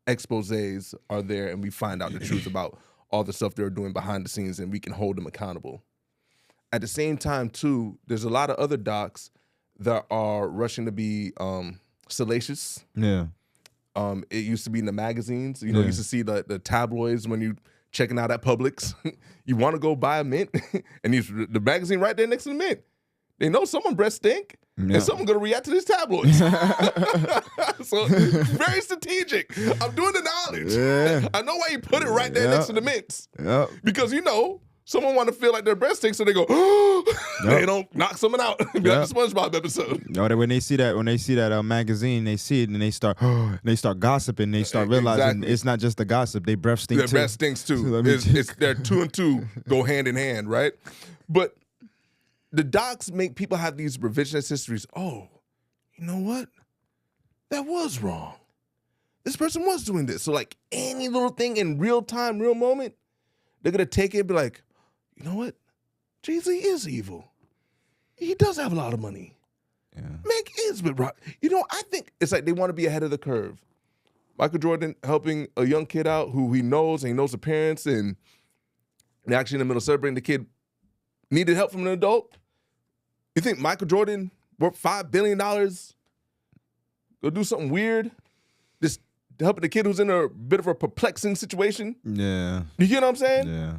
exposés are there and we find out the truth about all the stuff they're doing behind the scenes and we can hold them accountable. At the same time, too, there's a lot of other docs that are rushing to be salacious. Yeah. It used to be in the magazines. You know, you used to see the tabloids when you checking out at Publix. You want to go buy a mint, and the magazine right there next to the mint. They know someone breast stink, and someone going to react to these tabloids. So very strategic. I'm doing the knowledge. Yeah. I know why you put it right there next to the mints. Yeah. Because someone want to feel like their breast stinks, so they go, they don't knock someone out. Be like the SpongeBob episode. No, when they see that magazine, they see it and they start gossiping. They start realizing it's not just the gossip. They breath stink too. Their breath stinks too. They're 2 and 2 go hand in hand, right? But the docs make people have these revisionist histories. Oh, you know what? That was wrong. This person was doing this. So like any little thing in real time, real moment, they're gonna take it and be like, you know what? Jay-Z is evil. He does have a lot of money. Yeah. Meg is with rock. I think it's like they want to be ahead of the curve. Michael Jordan helping a young kid out who he knows, and he knows the parents, and they're actually in the middle of celebrating. The kid needed help from an adult. You think Michael Jordan worth $5 billion go do something weird? Just helping the kid who's in a bit of a perplexing situation? Yeah. You get what I'm saying? Yeah.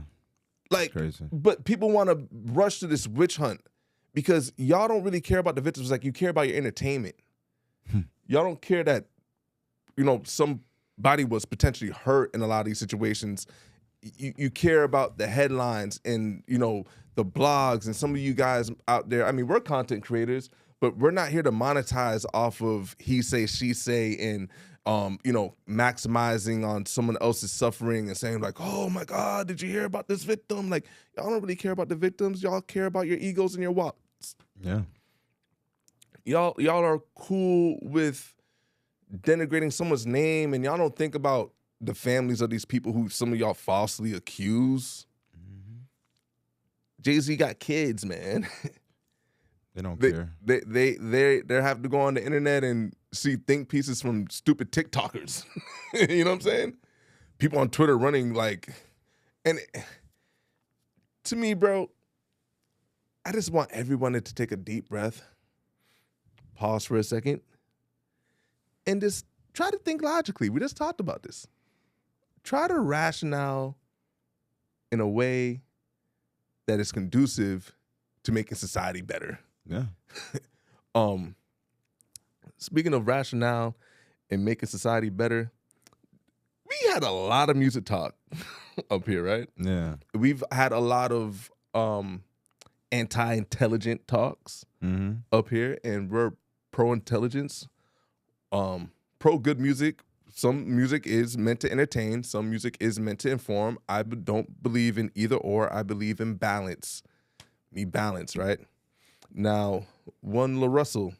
Like, crazy. But people want to rush to this witch hunt because y'all don't really care about the victims like you care about your entertainment. Y'all don't care that, somebody was potentially hurt in a lot of these situations. You care about the headlines and, the blogs and some of you guys out there. I mean, we're content creators, but we're not here to monetize off of he say, she say, and maximizing on someone else's suffering and saying like, oh my God, did you hear about this victim? Like, y'all don't really care about the victims. Y'all care about your egos and your wants. Yeah. Y'all are cool with denigrating someone's name, and y'all don't think about the families of these people who some of y'all falsely accuse. Jay-Z got kids, man. They don't care. They have to go on the internet and see think pieces from stupid TikTokers. You know what I'm saying? People on Twitter running to me, bro, I just want everyone to take a deep breath, pause for a second, and just try to think logically. We just talked about this. Try to rationale in a way that is conducive to making society better. Yeah. Speaking of rationale and making society better, we had a lot of music talk up here, right? Yeah. We've had a lot of anti-intelligent talks up here, and we're pro-intelligence, pro-good music. Some music is meant to entertain. Some music is meant to inform. I don't believe in either or. I believe in balance. Need balance, right? Now, one LaRussell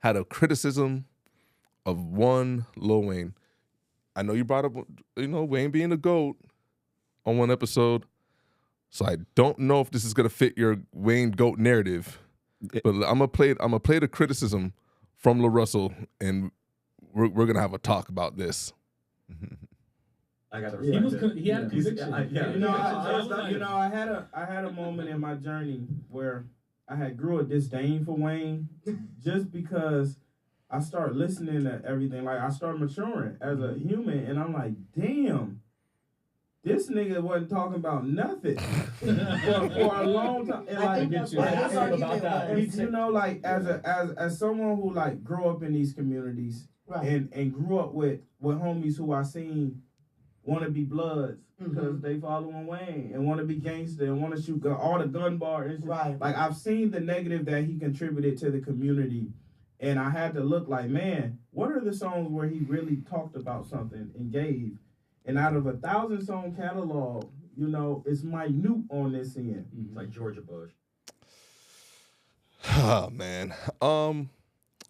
had a criticism of one Lil Wayne. I know you brought up, Wayne being a GOAT on one episode. So I don't know if this is gonna fit your Wayne GOAT narrative. But I'm gonna play the criticism from LaRussell, and we're gonna have a talk about this. I got to He respect was it. he had a conviction. I had a moment in my journey where I had grew a disdain for Wayne, just because I started listening to everything. Like I started maturing as a human, and I'm like, damn. This nigga wasn't talking about nothing for a long time. And I think that's what his argument was. You know, like as someone who like grew up in these communities, right, and grew up with homies who I seen want to be bloods because they following Wayne and want to be gangster and want to shoot all the gun bar and shit. Right. Like I've seen the negative that he contributed to the community, and I had to look like, man, what are the songs where he really talked about something and gave? And out of 1,000-song catalog, you know, it's minute on this end. It's like Georgia Bush. Oh man, I'm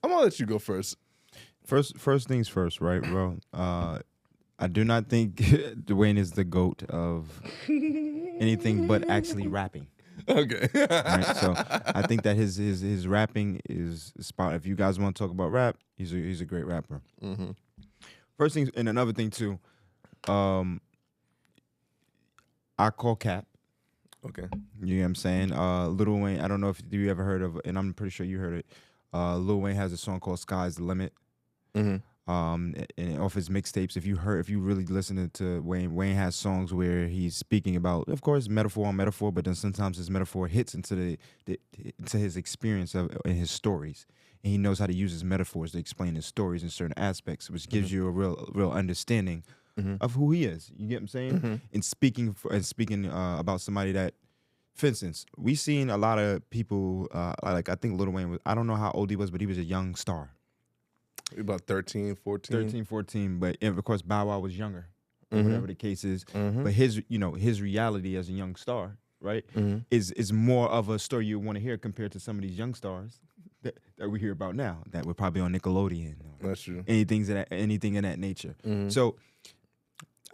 gonna let you go first. First things first, right, bro? I do not think Dwayne is the GOAT of anything but actually rapping. Okay. Right? So I think that his rapping is spot. If you guys want to talk about rap, he's a great rapper. Mm-hmm. First thing, and another thing too. I call cap. Okay. You know what I'm saying? Lil Wayne, I don't know if you ever heard of, and I'm pretty sure you heard it. Lil Wayne has a song called Sky's the Limit. Mm-hmm. And off his mixtapes, if you really listen to Wayne has songs where he's speaking about, of course, metaphor on metaphor, but then sometimes his metaphor hits into into his experience and his stories. And he knows how to use his metaphors to explain his stories in certain aspects, which gives you a real understanding of who he is. You get what I'm saying? And speaking about somebody that, for instance, we seen a lot of people, like I think Lil Wayne was, I don't know how old he was, but he was a young star. About 13, 14. 13, 14, but of course Bow Wow was younger, whatever the case is. But his reality as a young star, right, is more of a story you want to hear compared to some of these young stars that we hear about now that were probably on Nickelodeon. That's true. Anything in that nature. So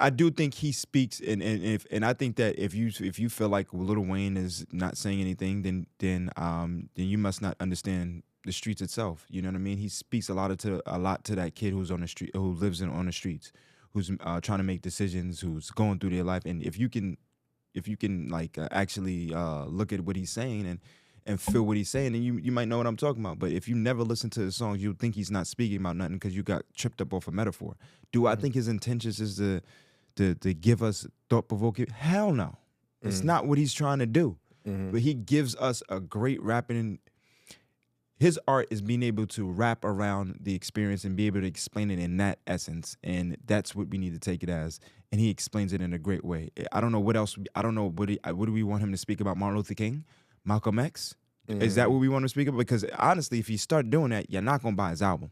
I do think he speaks, and I think that if you feel like Lil Wayne is not saying anything, then you must not understand the streets itself. You know what I mean? He speaks a lot to that kid who's on the street, who lives on the streets, who's trying to make decisions, who's going through their life. And if you can like actually look at what he's saying and feel what he's saying, then you might know what I'm talking about. But if you never listen to his songs, you'll think he's not speaking about nothing because you got tripped up off a metaphor. Do I think his intentions is to give us thought-provoking? Hell no. It's not what he's trying to do. But he gives us a great rapping. His art is being able to wrap around the experience and be able to explain it in that essence. And that's what we need to take it as. And he explains it in a great way. I don't know what else. I don't know what do we want him to speak about? Martin Luther King? Malcolm X? Is that what we want to speak about? Because honestly, if you start doing that, you're not going to buy his album.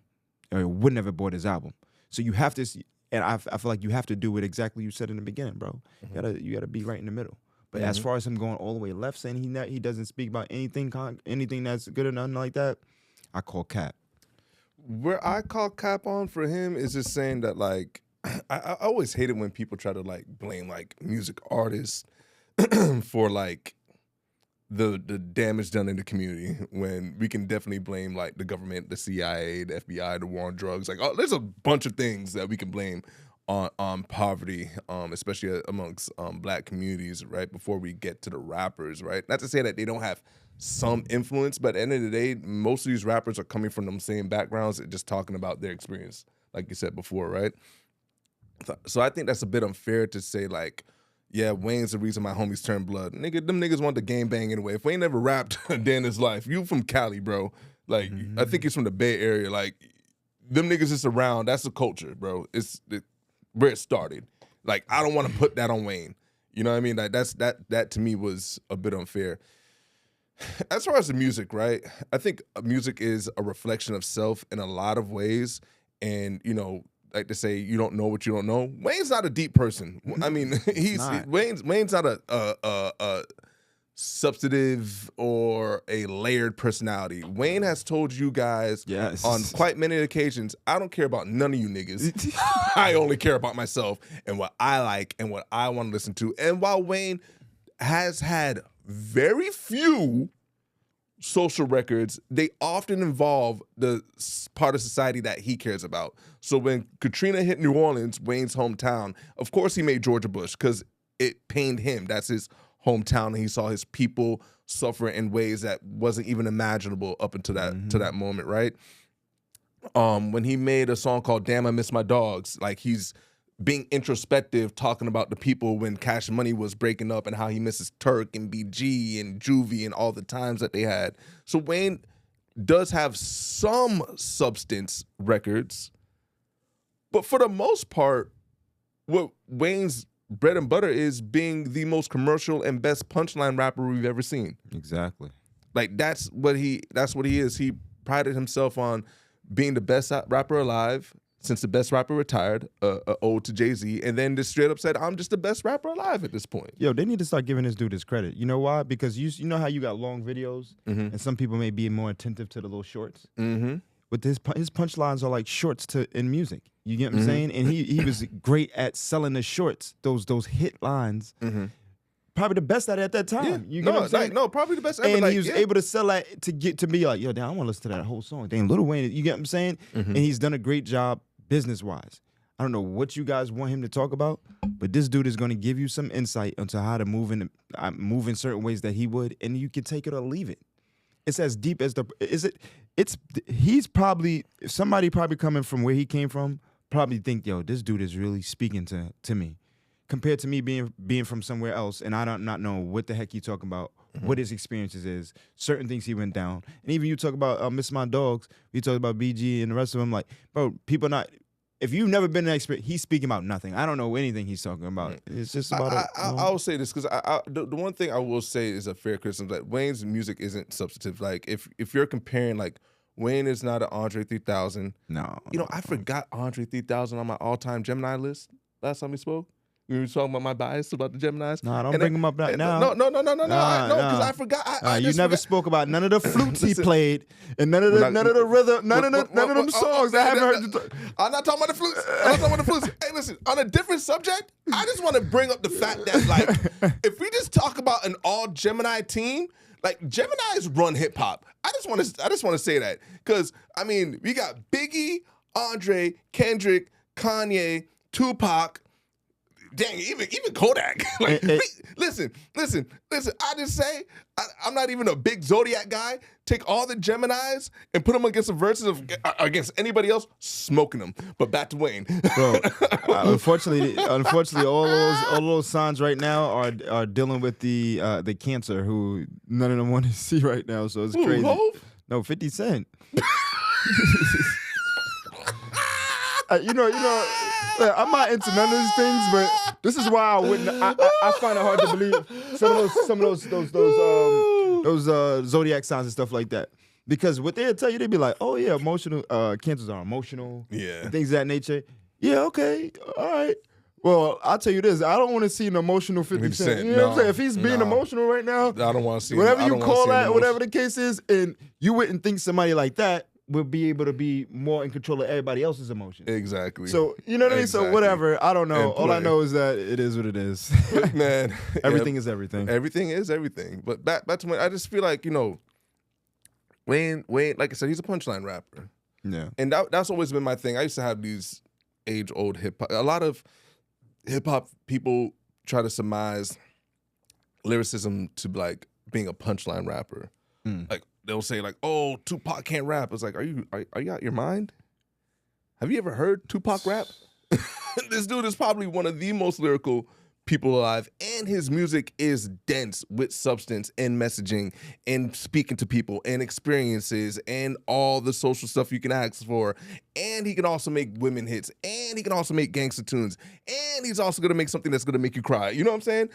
Or you would never bought his album. So you have to, and I feel like you have to do what exactly you said in the beginning, bro. You gotta be right in the middle. But as far as him going all the way left, saying he doesn't speak about anything that's good or nothing like that, I call cap. Where I call cap on for him is just saying that, like, I always hate it when people try to like blame like music artists for like the damage done in the community, when we can definitely blame like the government, the CIA, the FBI, the war on drugs. Like, there's a bunch of things that we can blame on poverty, especially amongst black communities, right? Before we get to the rappers, right? Not to say that they don't have some influence, but at the end of the day, most of these rappers are coming from them same backgrounds and just talking about their experience, like you said before, right? So I think that's a bit unfair to say like, yeah, Wayne's the reason my homies turned blood. Nigga, them niggas want the game bang anyway. If Wayne never rapped a day in his life, you from Cali, bro. Like, I think he's from the Bay Area. Like, them niggas just around. That's the culture, bro. It's where it started. Like, I don't want to put that on Wayne. You know what I mean? Like, that to me was a bit unfair. As far as the music, right? I think music is a reflection of self in a lot of ways. And, you know, like to say you don't know what you don't know. Wayne's not a deep person. I mean, Wayne's not a substantive or a layered personality. Wayne has told you guys on quite many occasions, I don't care about none of you niggas. I only care about myself and what I like and what I want to listen to. And while Wayne has had very few social records, they often involve the part of society that he cares about. So when Katrina hit New Orleans, Wayne's hometown, of course he made Georgia Bush because it pained him. That's his hometown, and he saw his people suffer in ways that wasn't even imaginable up until that to that moment, right? When he made a song called "Damn I Miss My Dogs," like he's being introspective, talking about the people when Cash Money was breaking up and how he misses Turk and BG and Juvie and all the times that they had. So Wayne does have some substance records, but for the most part, what Wayne's bread and butter is being the most commercial and best punchline rapper we've ever seen. Exactly. Like that's what he is. He prided himself on being the best rapper alive since the best rapper retired, ode to Jay-Z, and then just straight up said, I'm just the best rapper alive at this point. Yo, they need to start giving this dude his credit. You know why? Because you know how you got long videos, and some people may be more attentive to the little shorts? But his punchlines are like shorts in music. You get what I'm saying? And he was great at selling the shorts, those hit lines. Probably the best at that time. Yeah. You get what I'm saying? No, probably the best ever. And like, he was able to sell that to be like, yo, damn, I want to listen to that whole song. Damn, Lil Wayne, you get what I'm saying? And he's done a great job business-wise. I don't know what you guys want him to talk about, but this dude is going to give you some insight into how to move in certain ways that he would, and you can take it or leave it. It's as deep as somebody probably coming from where he came from probably think, yo, this dude is really speaking to me. Compared to me being from somewhere else, and I don't not know what the heck you talking about, what his experiences is, certain things he went down. And even you talk about Miss My Dogs, you talk about BG and the rest of them, like, bro, people not, if you've never been an expert, he's speaking about nothing. I don't know anything he's talking about. It's just about I will say this, because the one thing I will say is a fair criticism, that Wayne's music isn't substantive. Like, if you're comparing, like, Wayne is not an Andre 3000. No. You know, I forgot Andre 3000 on my all-time Gemini list last time we spoke. We were talking about my bias about the Geminis. No, don't bring him up right now. No, because I forgot. You never spoke about none of the flutes he played, and none of the rhythm, none of them songs. I haven't heard you talk. I'm not talking about the flutes. Hey, listen, on a different subject, I just want to bring up the fact that, like, if we just talk about an all Gemini team, like, Geminis run hip hop. I just want to say that, because I mean, we got Biggie, Andre, Kendrick, Kanye, Tupac. Dang, even Kodak. Like, listen. I just say, I'm not even a big Zodiac guy. Take all the Geminis and put them against the verses against anybody else, smoking them. But back to Wayne. Bro, unfortunately, all those signs right now are dealing with the cancer who none of them want to see right now. So it's crazy. Hov? No, 50 Cent. You know, I'm not into none of these things, but this is why I wouldn't. I find it hard to believe some of those zodiac signs and stuff like that, because what they'll tell you, they'd be like, oh yeah, emotional cancers are emotional, and things of that nature. Yeah, okay, all right. Well, I'll tell you this, I don't want to see an emotional 50 Cent. You know what I'm saying? If he's being emotional right now, I don't want to see whatever you call that, whatever the case is, and you wouldn't think somebody like that will be able to be more in control of everybody else's emotions. Exactly. So, you know what I mean? So whatever, I don't know. All I know is that it is what it is. Man. Everything is everything. Everything is everything. But back to Wayne, I just feel like, you know, Wayne, like I said, he's a punchline rapper. Yeah. And that's always been my thing. I used to have these age-old hip-hop. A lot of hip-hop people try to surmise lyricism to, like, being a punchline rapper. Like, they'll say, like, oh, Tupac can't rap. It's like, are you out your mind? Have you ever heard Tupac rap? This dude is probably one of the most lyrical people alive, and his music is dense with substance and messaging and speaking to people and experiences and all the social stuff you can ask for. And he can also make women hits, and he can also make gangster tunes, and he's also gonna make something that's gonna make you cry. You know what I'm saying?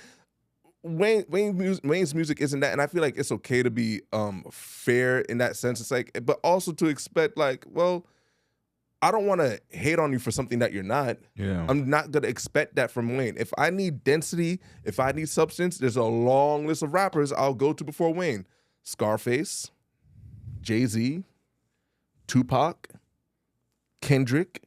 Wayne's music isn't that, and I feel like it's okay to be fair in that sense. It's like, but also to expect, like, well, I don't want to hate on you for something that you're not. Yeah, I'm not gonna expect that from Wayne. If I need density, if I need substance, there's a long list of rappers I'll go to before Wayne: Scarface, Jay-Z, Tupac, Kendrick,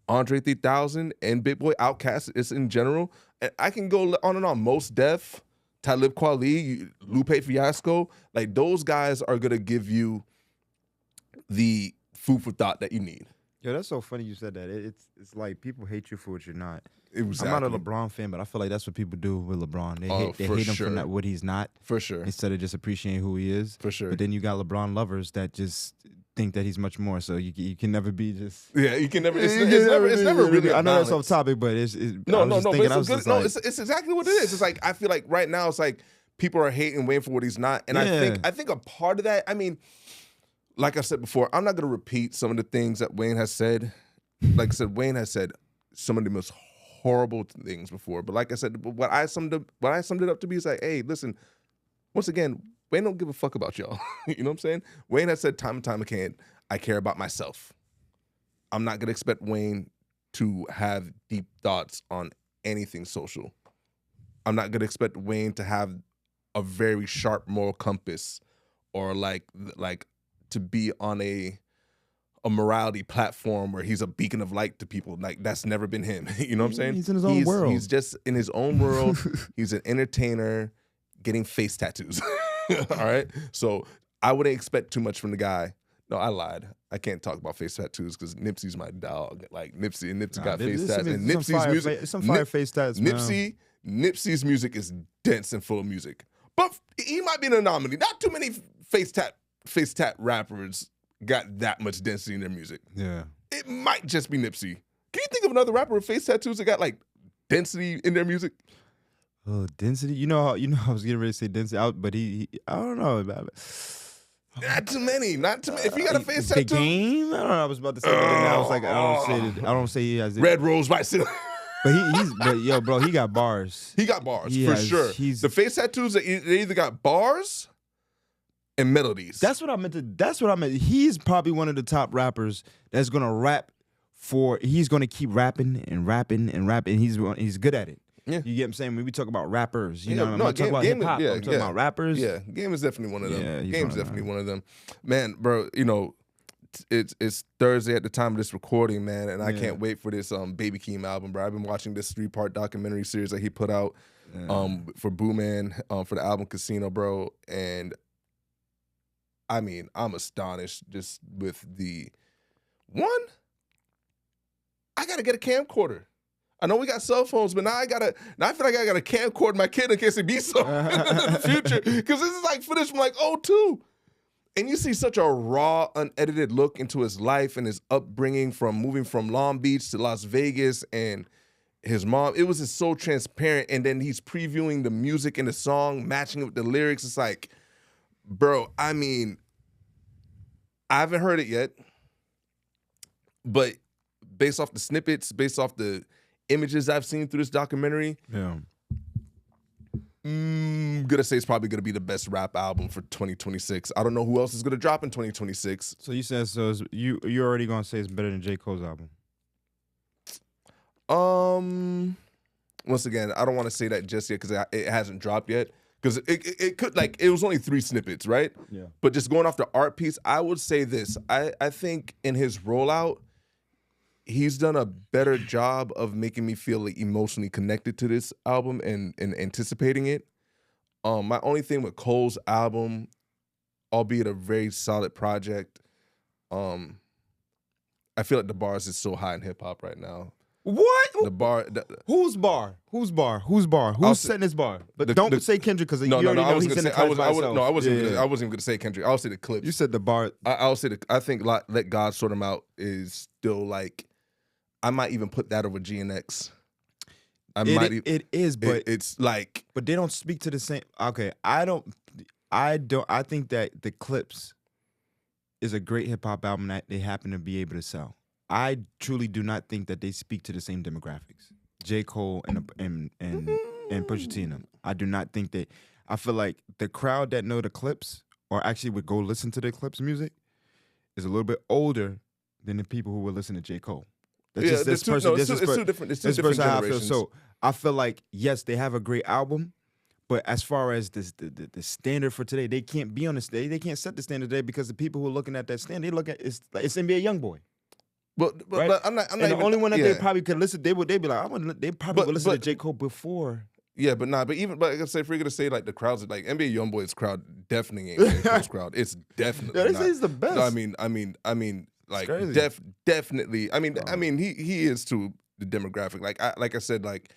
Andre 3000, and Big Boy, Outkast. It's in general. And I can go on and on. Mos Def, Talib Kweli, Lupe Fiasco, like those guys are gonna give you the food for thought that you need. Yo, that's so funny you said that. It's like people hate you for what you're not. Exactly. I'm not a LeBron fan, but I feel like that's what people do with LeBron. They hate him for what he's not. For sure. Instead of just appreciating who he is. For sure. But then you got LeBron lovers that just think that he's much more. So you can never be just. Yeah, you can never. It's never really. I know that's off topic, but it's no. It's exactly what it is. It's like I feel like right now it's like people are hating Wayne for what he's not, and I think a part of that. I mean, like I said before, I'm not gonna repeat some of the things that Wayne has said. Like I said, Wayne has said some of the most horrible things before, but like I said, what I summed it up to be is like, hey, listen, once again, Wayne don't give a fuck about y'all. You know what I'm saying? Wayne has said time and time again, I care about myself. I'm not gonna expect Wayne to have deep thoughts on anything social. I'm not gonna expect Wayne to have a very sharp moral compass or like to be on a morality platform where he's a beacon of light to people. Like that's never been him. You know what I'm saying? He's in his own world. He's just in his own world. He's an entertainer getting face tattoos. All right. So I wouldn't expect too much from the guy. No, I lied. I can't talk about face tattoos because Nipsey's my dog. Like Nipsey got face tattoos. And Nipsey's music, some fire face tats. Nipsey's music is dense and full of music. But he might be an anomaly. Not too many face tat rappers got that much density in their music. Yeah. It might just be Nipsey. Can you think of another rapper with face tattoos that got like density in their music? Oh, density. You know, I was getting ready to say density, but he I don't know. Not too many. If you got a face tattoo, the Game. I don't know. I was about to say, but then I was like, I don't say he has it. Red Rose by Silly. But yo, bro, he got bars. He got bars for sure. The face tattoos, they either got bars and melodies. That's what I meant. He's probably one of the top rappers that's gonna rap he's gonna keep rapping and rapping and rapping. He's good at it. Yeah. You get what I'm saying? When we talk about rappers, I'm not talking about hip hop. I'm talking about rappers. Yeah, Game is definitely one of them. Yeah, Game's definitely one of them. Man, bro, you know, it's Thursday at the time of this recording, man, and I can't wait for this Baby Keem album, bro. I've been watching this 3-part documentary series that he put out for Boo Man for the album Casino, bro, and I mean, I'm astonished just with the one. I gotta get a camcorder. I know we got cell phones, but now I feel like I gotta camcord my kid in case it be so in the future. Because this is like footage from like 2002. And you see such a raw, unedited look into his life and his upbringing from moving from Long Beach to Las Vegas and his mom. It was just so transparent. And then he's previewing the music in the song, matching it with the lyrics. It's like, bro, I mean, I haven't heard it yet, but based off the snippets, based off the images I've seen through this documentary, gonna say it's probably gonna be the best rap album for 2026. I don't know who else is gonna drop in 2026. So you said you're already gonna say it's better than J. Cole's album? Once again, I don't want to say that just yet because it hasn't dropped yet. Because it could, like, it was only 3 snippets, right? Yeah. But just going off the art piece, I would say this. I think in his rollout, he's done a better job of making me feel like emotionally connected to this album and anticipating it. My only thing with Cole's album, albeit a very solid project, I feel like the bars is so high in hip hop right now. What? The bar. Whose bar? Who's setting this bar? But don't say Kendrick because you already know he's in the class by himself. No, I wasn't even gonna say Kendrick. I'll say the Clips. You said the bar. I'll say I think Let God Sort Him Out is still like. I might even put that over GNX. It is, but it's like. But they don't speak to the same. Okay, I think that the Clips is a great hip hop album that they happen to be able to sell. I truly do not think that they speak to the same demographics. J. Cole and Pusha T and them. I do not think that. I feel like the crowd that know the Clips or actually would go listen to the Clips music is a little bit older than the people who would listen to J. Cole. It's two different generations. So I feel like, yes, they have a great album, but as far as the standard for today, they can't be on the stage. They can't set the standard today because the people who are looking at that standard, they look at it's NBA YoungBoy. But right? I'm not and the only one that they probably could listen, they'd be like, they probably would listen to J. Cole before. Yeah, but like I said, if we're gonna say like the crowds, like NBA YoungBoy's crowd definitely ain't NBA Cole's crowd. It's definitely. Yeah, they not. say he's the best. No, like definitely. I mean, he is to the demographic. Like I said, like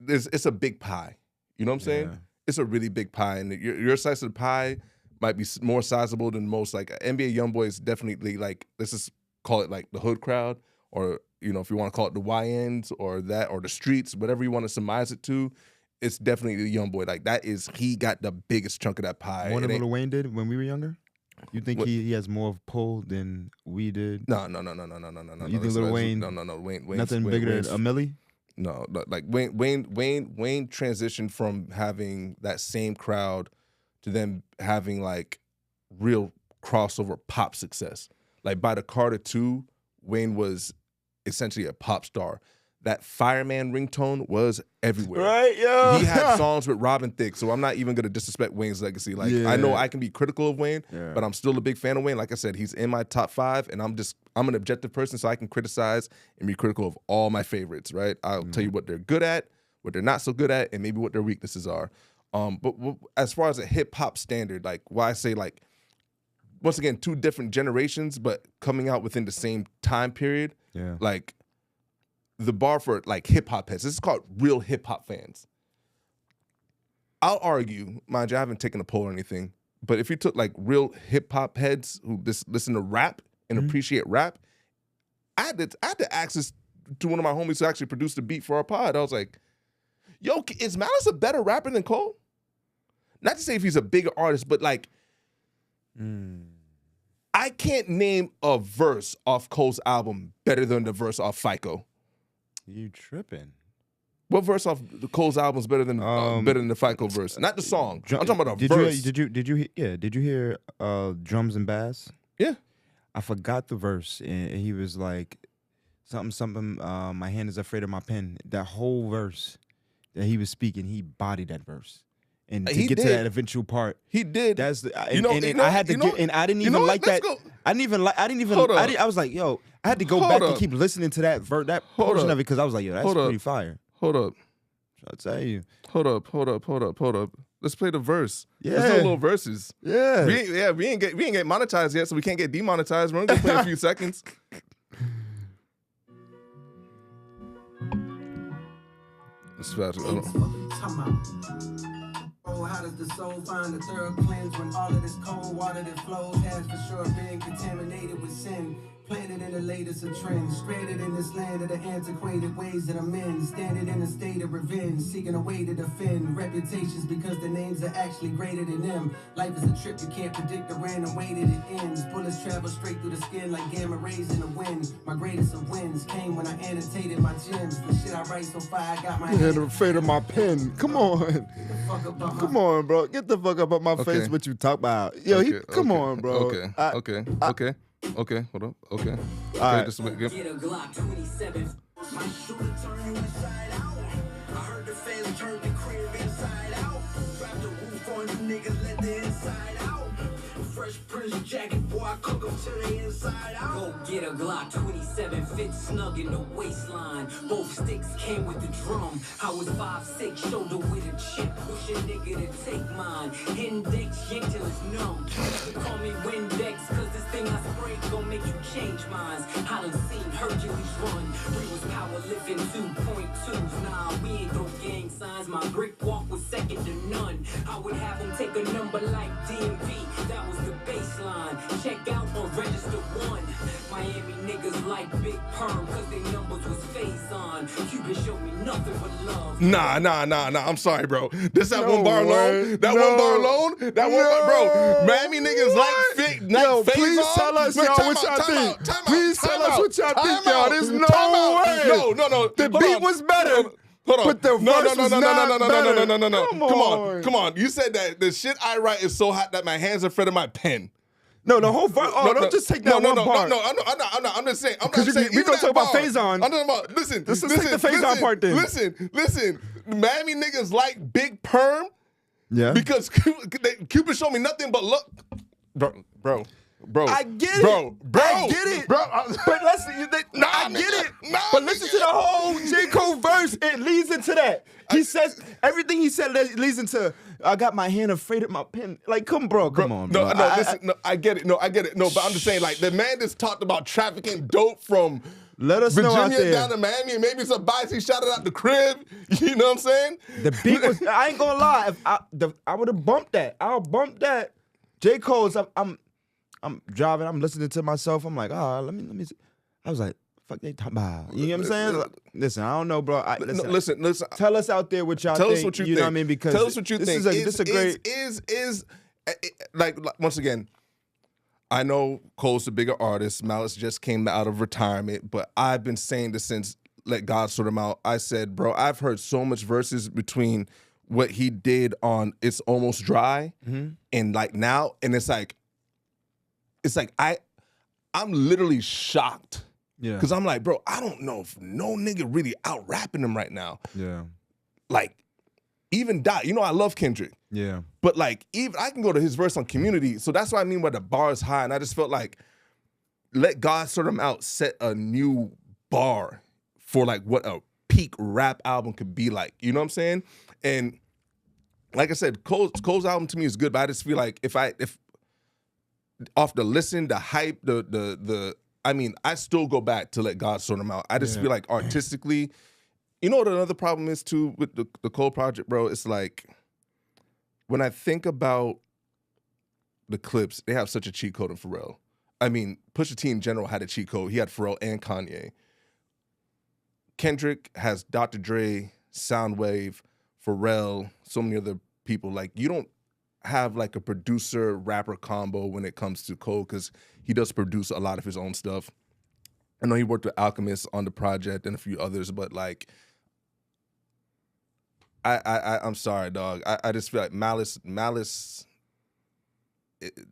it's a big pie. You know what I'm saying? Yeah. It's a really big pie, and your slice of the pie might be more sizable than most. Like NBA YoungBoy is definitely like, let's just call it like the hood crowd, or if you want to call it the YNs or that, or the streets, whatever you want to surmise it to. It's definitely the YoungBoy. Like he got the biggest chunk of that pie. More than Lil Wayne did when we were younger. You think he has more of pull than we did? No. You think Lil Wayne? No. Wayne. Nothing bigger than a Millie? No, like Wayne transitioned from having that same crowd to then having like real crossover pop success. Like by the Carter 2, Wayne was essentially a pop star. That Fireman ringtone was everywhere. Right, yo. He had songs with Robin Thicke, so I'm not even gonna disrespect Wayne's legacy. Like I know I can be critical of Wayne, but I'm still a big fan of Wayne. Like I said, he's in my top 5, and I'm an objective person, so I can criticize and be critical of all my favorites. Right? I'll tell you what they're good at, what they're not so good at, and maybe what their weaknesses are. But as far as a hip hop standard, like why I say like, once again, 2 different generations, but coming out within the same time period. Yeah. Like the bar for like hip hop heads. This is called real hip hop fans. I'll argue, mind you, I haven't taken a poll or anything, but if you took like real hip hop heads who listen to rap and appreciate rap, I had the access to one of my homies who actually produced the beat for our pod. I was like, yo, is Malice a better rapper than Cole? Not to say if he's a bigger artist, but like, I can't name a verse off Cole's album better than the verse off FICO. You tripping? What verse off Cole's album is better than the FICO verse? Not the song. I'm talking about a verse. Did you hear drums and bass? Yeah. I forgot the verse, and he was like something. My hand is afraid of my pen. That whole verse that he was speaking, he bodied that verse. And to get to that eventual part, he did. That's the I had to get, and I didn't even like that. I didn't even. I was like, yo, I had to go back and keep listening to that portion of it because I was like, yo, that's pretty fire. Hold up. I'll tell you. Hold up. Let's play the verse. Yeah. Let's do little verses. Yeah. We ain't get monetized yet, so we can't get demonetized. We're only gonna play a few seconds. It's fast. Oh, how does the soul find the third cleanse when all of this cold water that flows has for sure been contaminated with sin? Planted in the latest of trends, stranded in this land of the antiquated ways that I'm in, standing in a state of revenge, seeking a way to defend reputations because the names are actually greater than them. Life is a trip, you can't predict the random way that it ends. Bullets travel straight through the skin like gamma rays in the wind. My greatest of wins came when I annotated my gems. The shit I write so far, I got my hand afraid of my pen. Come on. Come on, bro. Get the fuck up on my face what you talk about. Yo, come on, bro. Okay, hold up. Okay. All right. This way, Get a Glock 27. My shooter turn you inside out. I heard the fans turn the crib inside out. Drop the roof on you niggas, let the inside out. Fresh Prince jacket, boy, I cook them to the inside out. Go get a Glock 27, fit snug in the waistline. Both sticks came with the drum. I was 5'6", shoulder with a chip. Push a nigga to take mine. Index yank till it's numb. They call me Windex, cause this thing I spray gon' make you change minds. I done seen Hercules run. We was power lifting 2.2s. Nah, we ain't throw gang signs. My brick walk was second to none. I would have them take a number like DMV. That was the baseline. Check out or register 1. Miami niggas like Big Perm cause they numbers was phase on. Cuban showed me nothing but love. Nah. I'm sorry, bro. This that one bar alone. That one bar alone. That one bar, bro. Miami niggas like please tell us, y'all, what y'all think. Please tell us what y'all think, y'all. There's no way. No. The beat was better. Hold on. But the verse was not better. No. Come on. You said that the shit I write is so hot that my hands are afraid of my pen. No, the whole verse. Don't just take that one part. No. I'm just saying. Because we gonna talk about Faison. I'm talking about. Listen. Let's take the Faison part then. Listen. Miami niggas like Big Perm. Yeah. Because Cupid showed me nothing but look, bro. Bro, I get bro, it. bro, I get it. bro. But listen, I get it. But listen to the whole J. Cole verse. It leads into that. He says everything he said leads into. I got my hand afraid of my pen. Like, come on, bro. No, listen, I get it. No, I get it. No, but I'm just saying, like, the man just talked about trafficking dope from let us know out Virginia there. down to Miami, and maybe some bites he shouted out the crib. You know what I'm saying? The beat was. I ain't gonna lie. If I would have bumped that. I'll bump that. J. Cole's. I'm driving. I'm listening to myself. I'm like, let me. See. I was like, fuck they talking about. You know what I'm saying? Like, listen, I don't know, bro. Listen. Tell us out there what y'all think. Tell us what you think. Know what I mean? Because tell us what you think. This is a great. Like once again, I know Cole's the bigger artist. Malice just came out of retirement, but I've been saying this since Let God Sort Him Out. I said, bro, I've heard so much verses between what he did on It's Almost Dry and like now, and it's like I'm literally shocked. Yeah. Because I'm like, bro, I don't know if no nigga really out rapping him right now. Yeah. Like, even Dot, you know I love Kendrick. Yeah. But like, even I can go to his verse on Community. So that's what I mean by the bar is high. And I just felt like Let God Sort Him Out set a new bar for like what a peak rap album could be like. You know what I'm saying? And like I said, Cole's album to me is good, but I just feel like if off the listen, the hype, I mean, I still go back to Let God Sort Him Out. I just feel like artistically, you know what another problem is too with the Cole project, bro? It's like, when I think about the clips, they have such a cheat code in Pharrell. I mean, Pusha T in general had a cheat code. He had Pharrell and Kanye. Kendrick has Dr. Dre, Soundwave, Pharrell, so many other people. Like, you don't have like a producer-rapper combo when it comes to Cole because he does produce a lot of his own stuff. I know he worked with Alchemist on the project and a few others, but like, I'm sorry, dog. I just feel like Malice,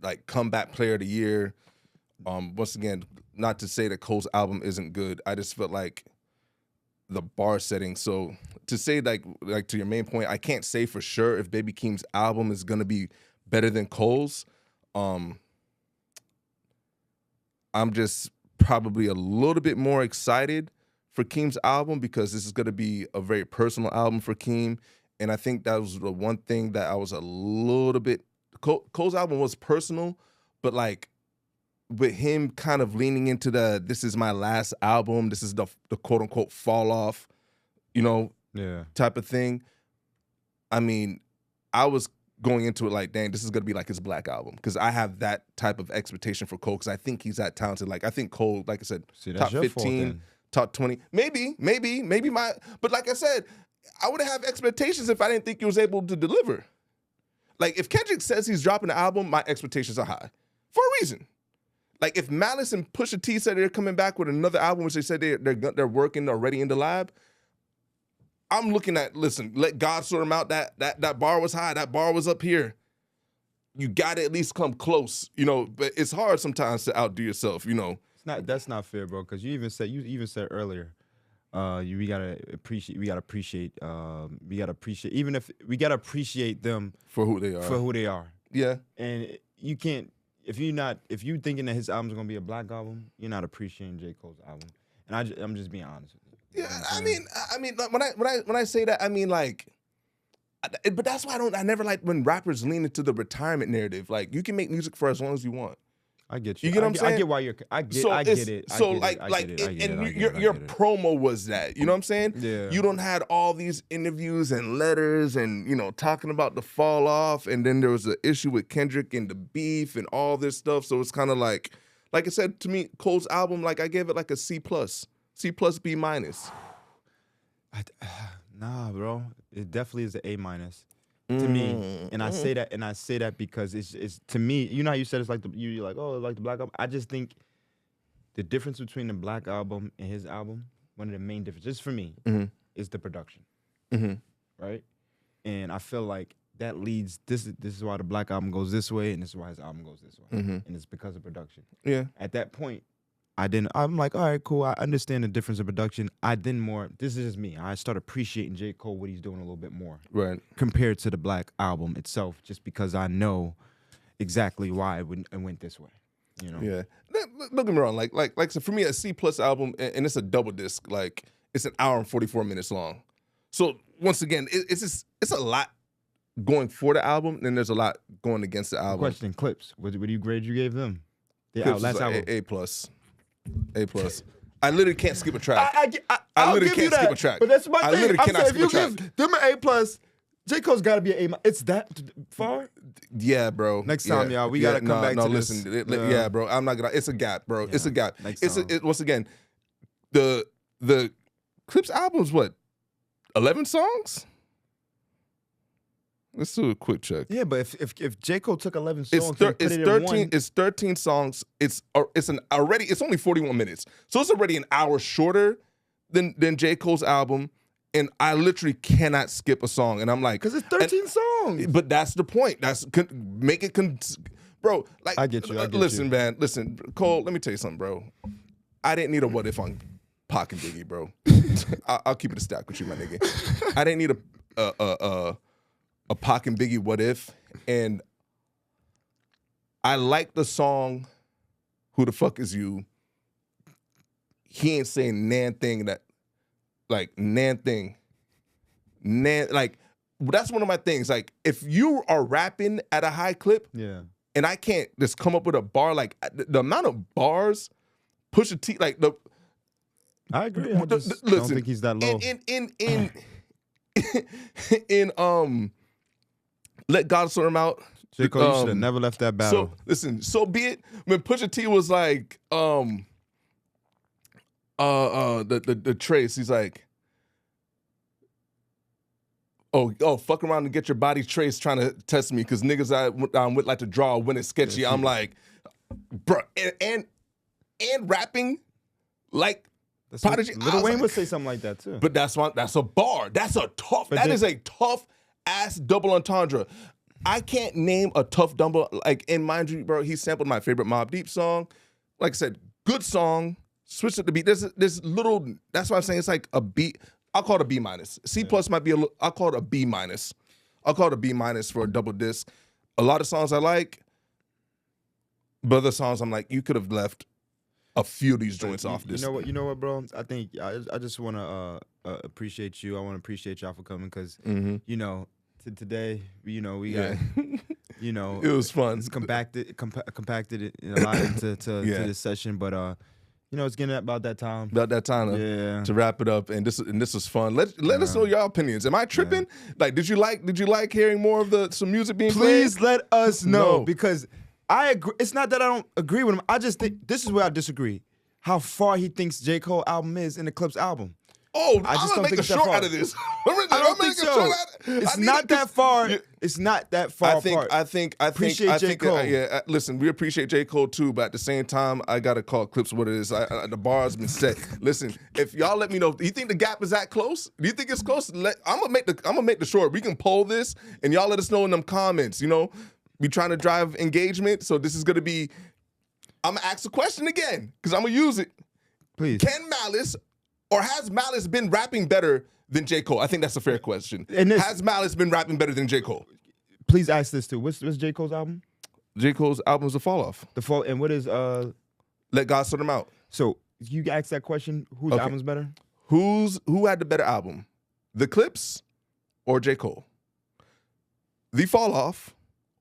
like comeback player of the year. Once again, not to say that Cole's album isn't good. I just felt like the bar setting. So to say like to your main point, I can't say for sure if Baby Keem's album is gonna be better than Cole's. I'm just probably a little bit more excited for Keem's album because this is going to be a very personal album for Keem. And I think that was the one thing that I was a little bit... Cole's album was personal, but like with him kind of leaning into this is my last album, this is the quote-unquote fall off, type of thing. I mean, I was going into it like, dang, this is going to be like his Black album because I have that type of expectation for Cole because I think he's that talented. Like, I think Cole, like I said, top 15, top 20, maybe but like I said, I would have expectations if I didn't think he was able to deliver. Like, if Kendrick says he's dropping an album, my expectations are high for a reason. Like, if Malice and Pusha T said they're coming back with another album, which they said they're working already in the lab, I'm looking at, listen, Let God Sort Him Out. That bar was high. That bar was up here. You got to at least come close, But it's hard sometimes to outdo yourself, That's not fair, bro. Because you even said earlier, we gotta appreciate them for who they are. Yeah. And you can't if you thinking that his album's gonna be a Black album, you're not appreciating J. Cole's album. And I'm just being honest with you. Yeah, I mean, when I say that, I mean like, but that's why I never like when rappers lean into the retirement narrative. Like, you can make music for as long as you want. I get you. You get what I'm saying? I get why you're. I get it. So your promo was that. You know what I'm saying? Yeah. You don't had all these interviews and letters and talking about the fall off, and then there was an issue with Kendrick and the beef and all this stuff. So it's kind of like I said to me, Cole's album, like I gave it like a C+, B-. Nah, bro. It definitely is an A- to me, and I say that because it's to me. You know how you said it's like you're like, oh, like the Black album. I just think the difference between the Black album and his album, one of the main differences for me, is the production, right? And I feel like that leads. This is why the Black album goes this way, and this is why his album goes this way, and it's because of production. Yeah. At that point, I'm like, all right, cool. I understand the difference in production. This is just me. I start appreciating J. Cole, what he's doing a little bit more. Right. Compared to the Black album itself, just because I know exactly why it went this way. You know. Yeah. Don't get me wrong. Like so for me, a C+ album, and it's a double disc. Like it's an hour and 44 minutes long. So once again, it's a lot going for the album, and there's a lot going against the album. Question: Clips. What do you grade you gave them? Clips last album. A+. I literally can't skip a track. I literally can't skip a track. But that's my thing. I literally cannot skip a track. If you give them an A+, J. Cole's got to be an A-. It's that far? Yeah, bro. Next time, y'all, we gotta come back to this. Listen, yeah, bro. I'm not gonna. It's a gap, bro. It's a gap. Once again, the Clips album's what, 11 songs? Let's do a quick check. Yeah, but if J. Cole took 11 songs, it's 13. It's 13 songs. It's only 41 minutes, so it's already an hour shorter than J. Cole's album. And I literally cannot skip a song, and I'm like, because it's 13 songs. But that's the point. Bro. Like, I get you. Listen, man. Listen, Cole. Let me tell you something, bro. I didn't need a what if on Pac and Biggie, bro. I'll keep it a stack with you, my nigga. I didn't need a Pac and Biggie what if, and I like the song "Who the Fuck Is You." He ain't saying nan thing that. Like, like, that's one of my things. Like, if you are rapping at a high clip, and I can't just come up with a bar, like, the amount of bars, Pusha T, like, I agree. I don't think he's that low. In Let God Sort Him Out. J. Cole, you should have never left that battle. So be it. When Pusha T was like, the trace, he's like, oh, fuck around and get your body traced trying to test me because niggas I'm with like to draw when it's sketchy. Yeah, I'm like, bro, and rapping like Prodigy. Lil Wayne would say something like that too. But that's a bar. That is a tough ass double entendre. I can't name a tough double, like, and mind you, bro, he sampled my favorite Mobb Deep song. Like I said, good song. Switch up the beat. There's little. That's why I'm saying it's like a B. I'll call it a B-. C+ might be I'll call it a B-. I'll call it a B- for a double disc. A lot of songs I like, but other songs I'm like, you could have left a few of these joints off this. You know what, bro? I think I just want to appreciate you. I want to appreciate y'all for coming because you know, today, you know, we got. You know, it was fun. It's compacted it a lot into this session, but you know, it's getting about that time. To wrap it up, and this was fun. Let us know your opinions. Am I tripping? Yeah. Like, did you like hearing more of some music being played? Please let us know because I agree. It's not that I don't agree with him. I just think this is where I disagree. How far he thinks J. Cole album is in the Clips album. Oh, I just don't think it's that far. Out of this. I don't think so. It's not that far. It's not that far apart. I think appreciate J. Cole. Listen, we appreciate J. Cole too, but at the same time, I gotta call Clips what it is. The bar has been set. Listen, if y'all let me know, do you think the gap is that close? Do you think it's close? I'm gonna make the short. We can poll this, and y'all let us know in them comments. You know, we trying to drive engagement, so this is gonna be. I'm gonna ask the question again because I'm gonna use it. Please. Can Malice? Or has Malice been rapping better than J. Cole? I think that's a fair question. Has Malice been rapping better than J. Cole? Please ask this too. What's J. Cole's album? J. Cole's album is The Fall Off. And what is Let God Sort Him Out. So you asked that question, whose album's better? Who had the better album? The Clips or J. Cole? The Fall Off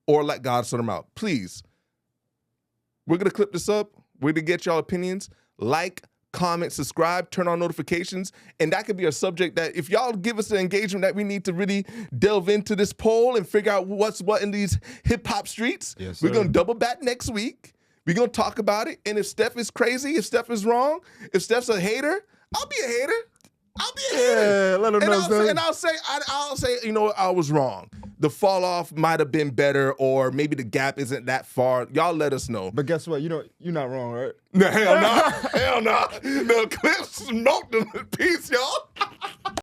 or Let God Sort Him Out? Please. We're gonna clip this up. We're gonna get y'all opinions. Like, comment, subscribe, turn on notifications, and that could be a subject that if y'all give us the engagement that we need to really delve into this poll and figure out what's what in these hip-hop streets, we're going to double back next week. We're going to talk about it, and if Steph is crazy, if Steph is wrong, if Steph's a hater, I'll be a hater. Yeah, let him know. And I'll say, you know what, I was wrong. The fall off might have been better, or maybe the gap isn't that far. Y'all let us know. But guess what? You're not wrong, right? No, hell no. Hell no. The Clips smoked them in peace, y'all.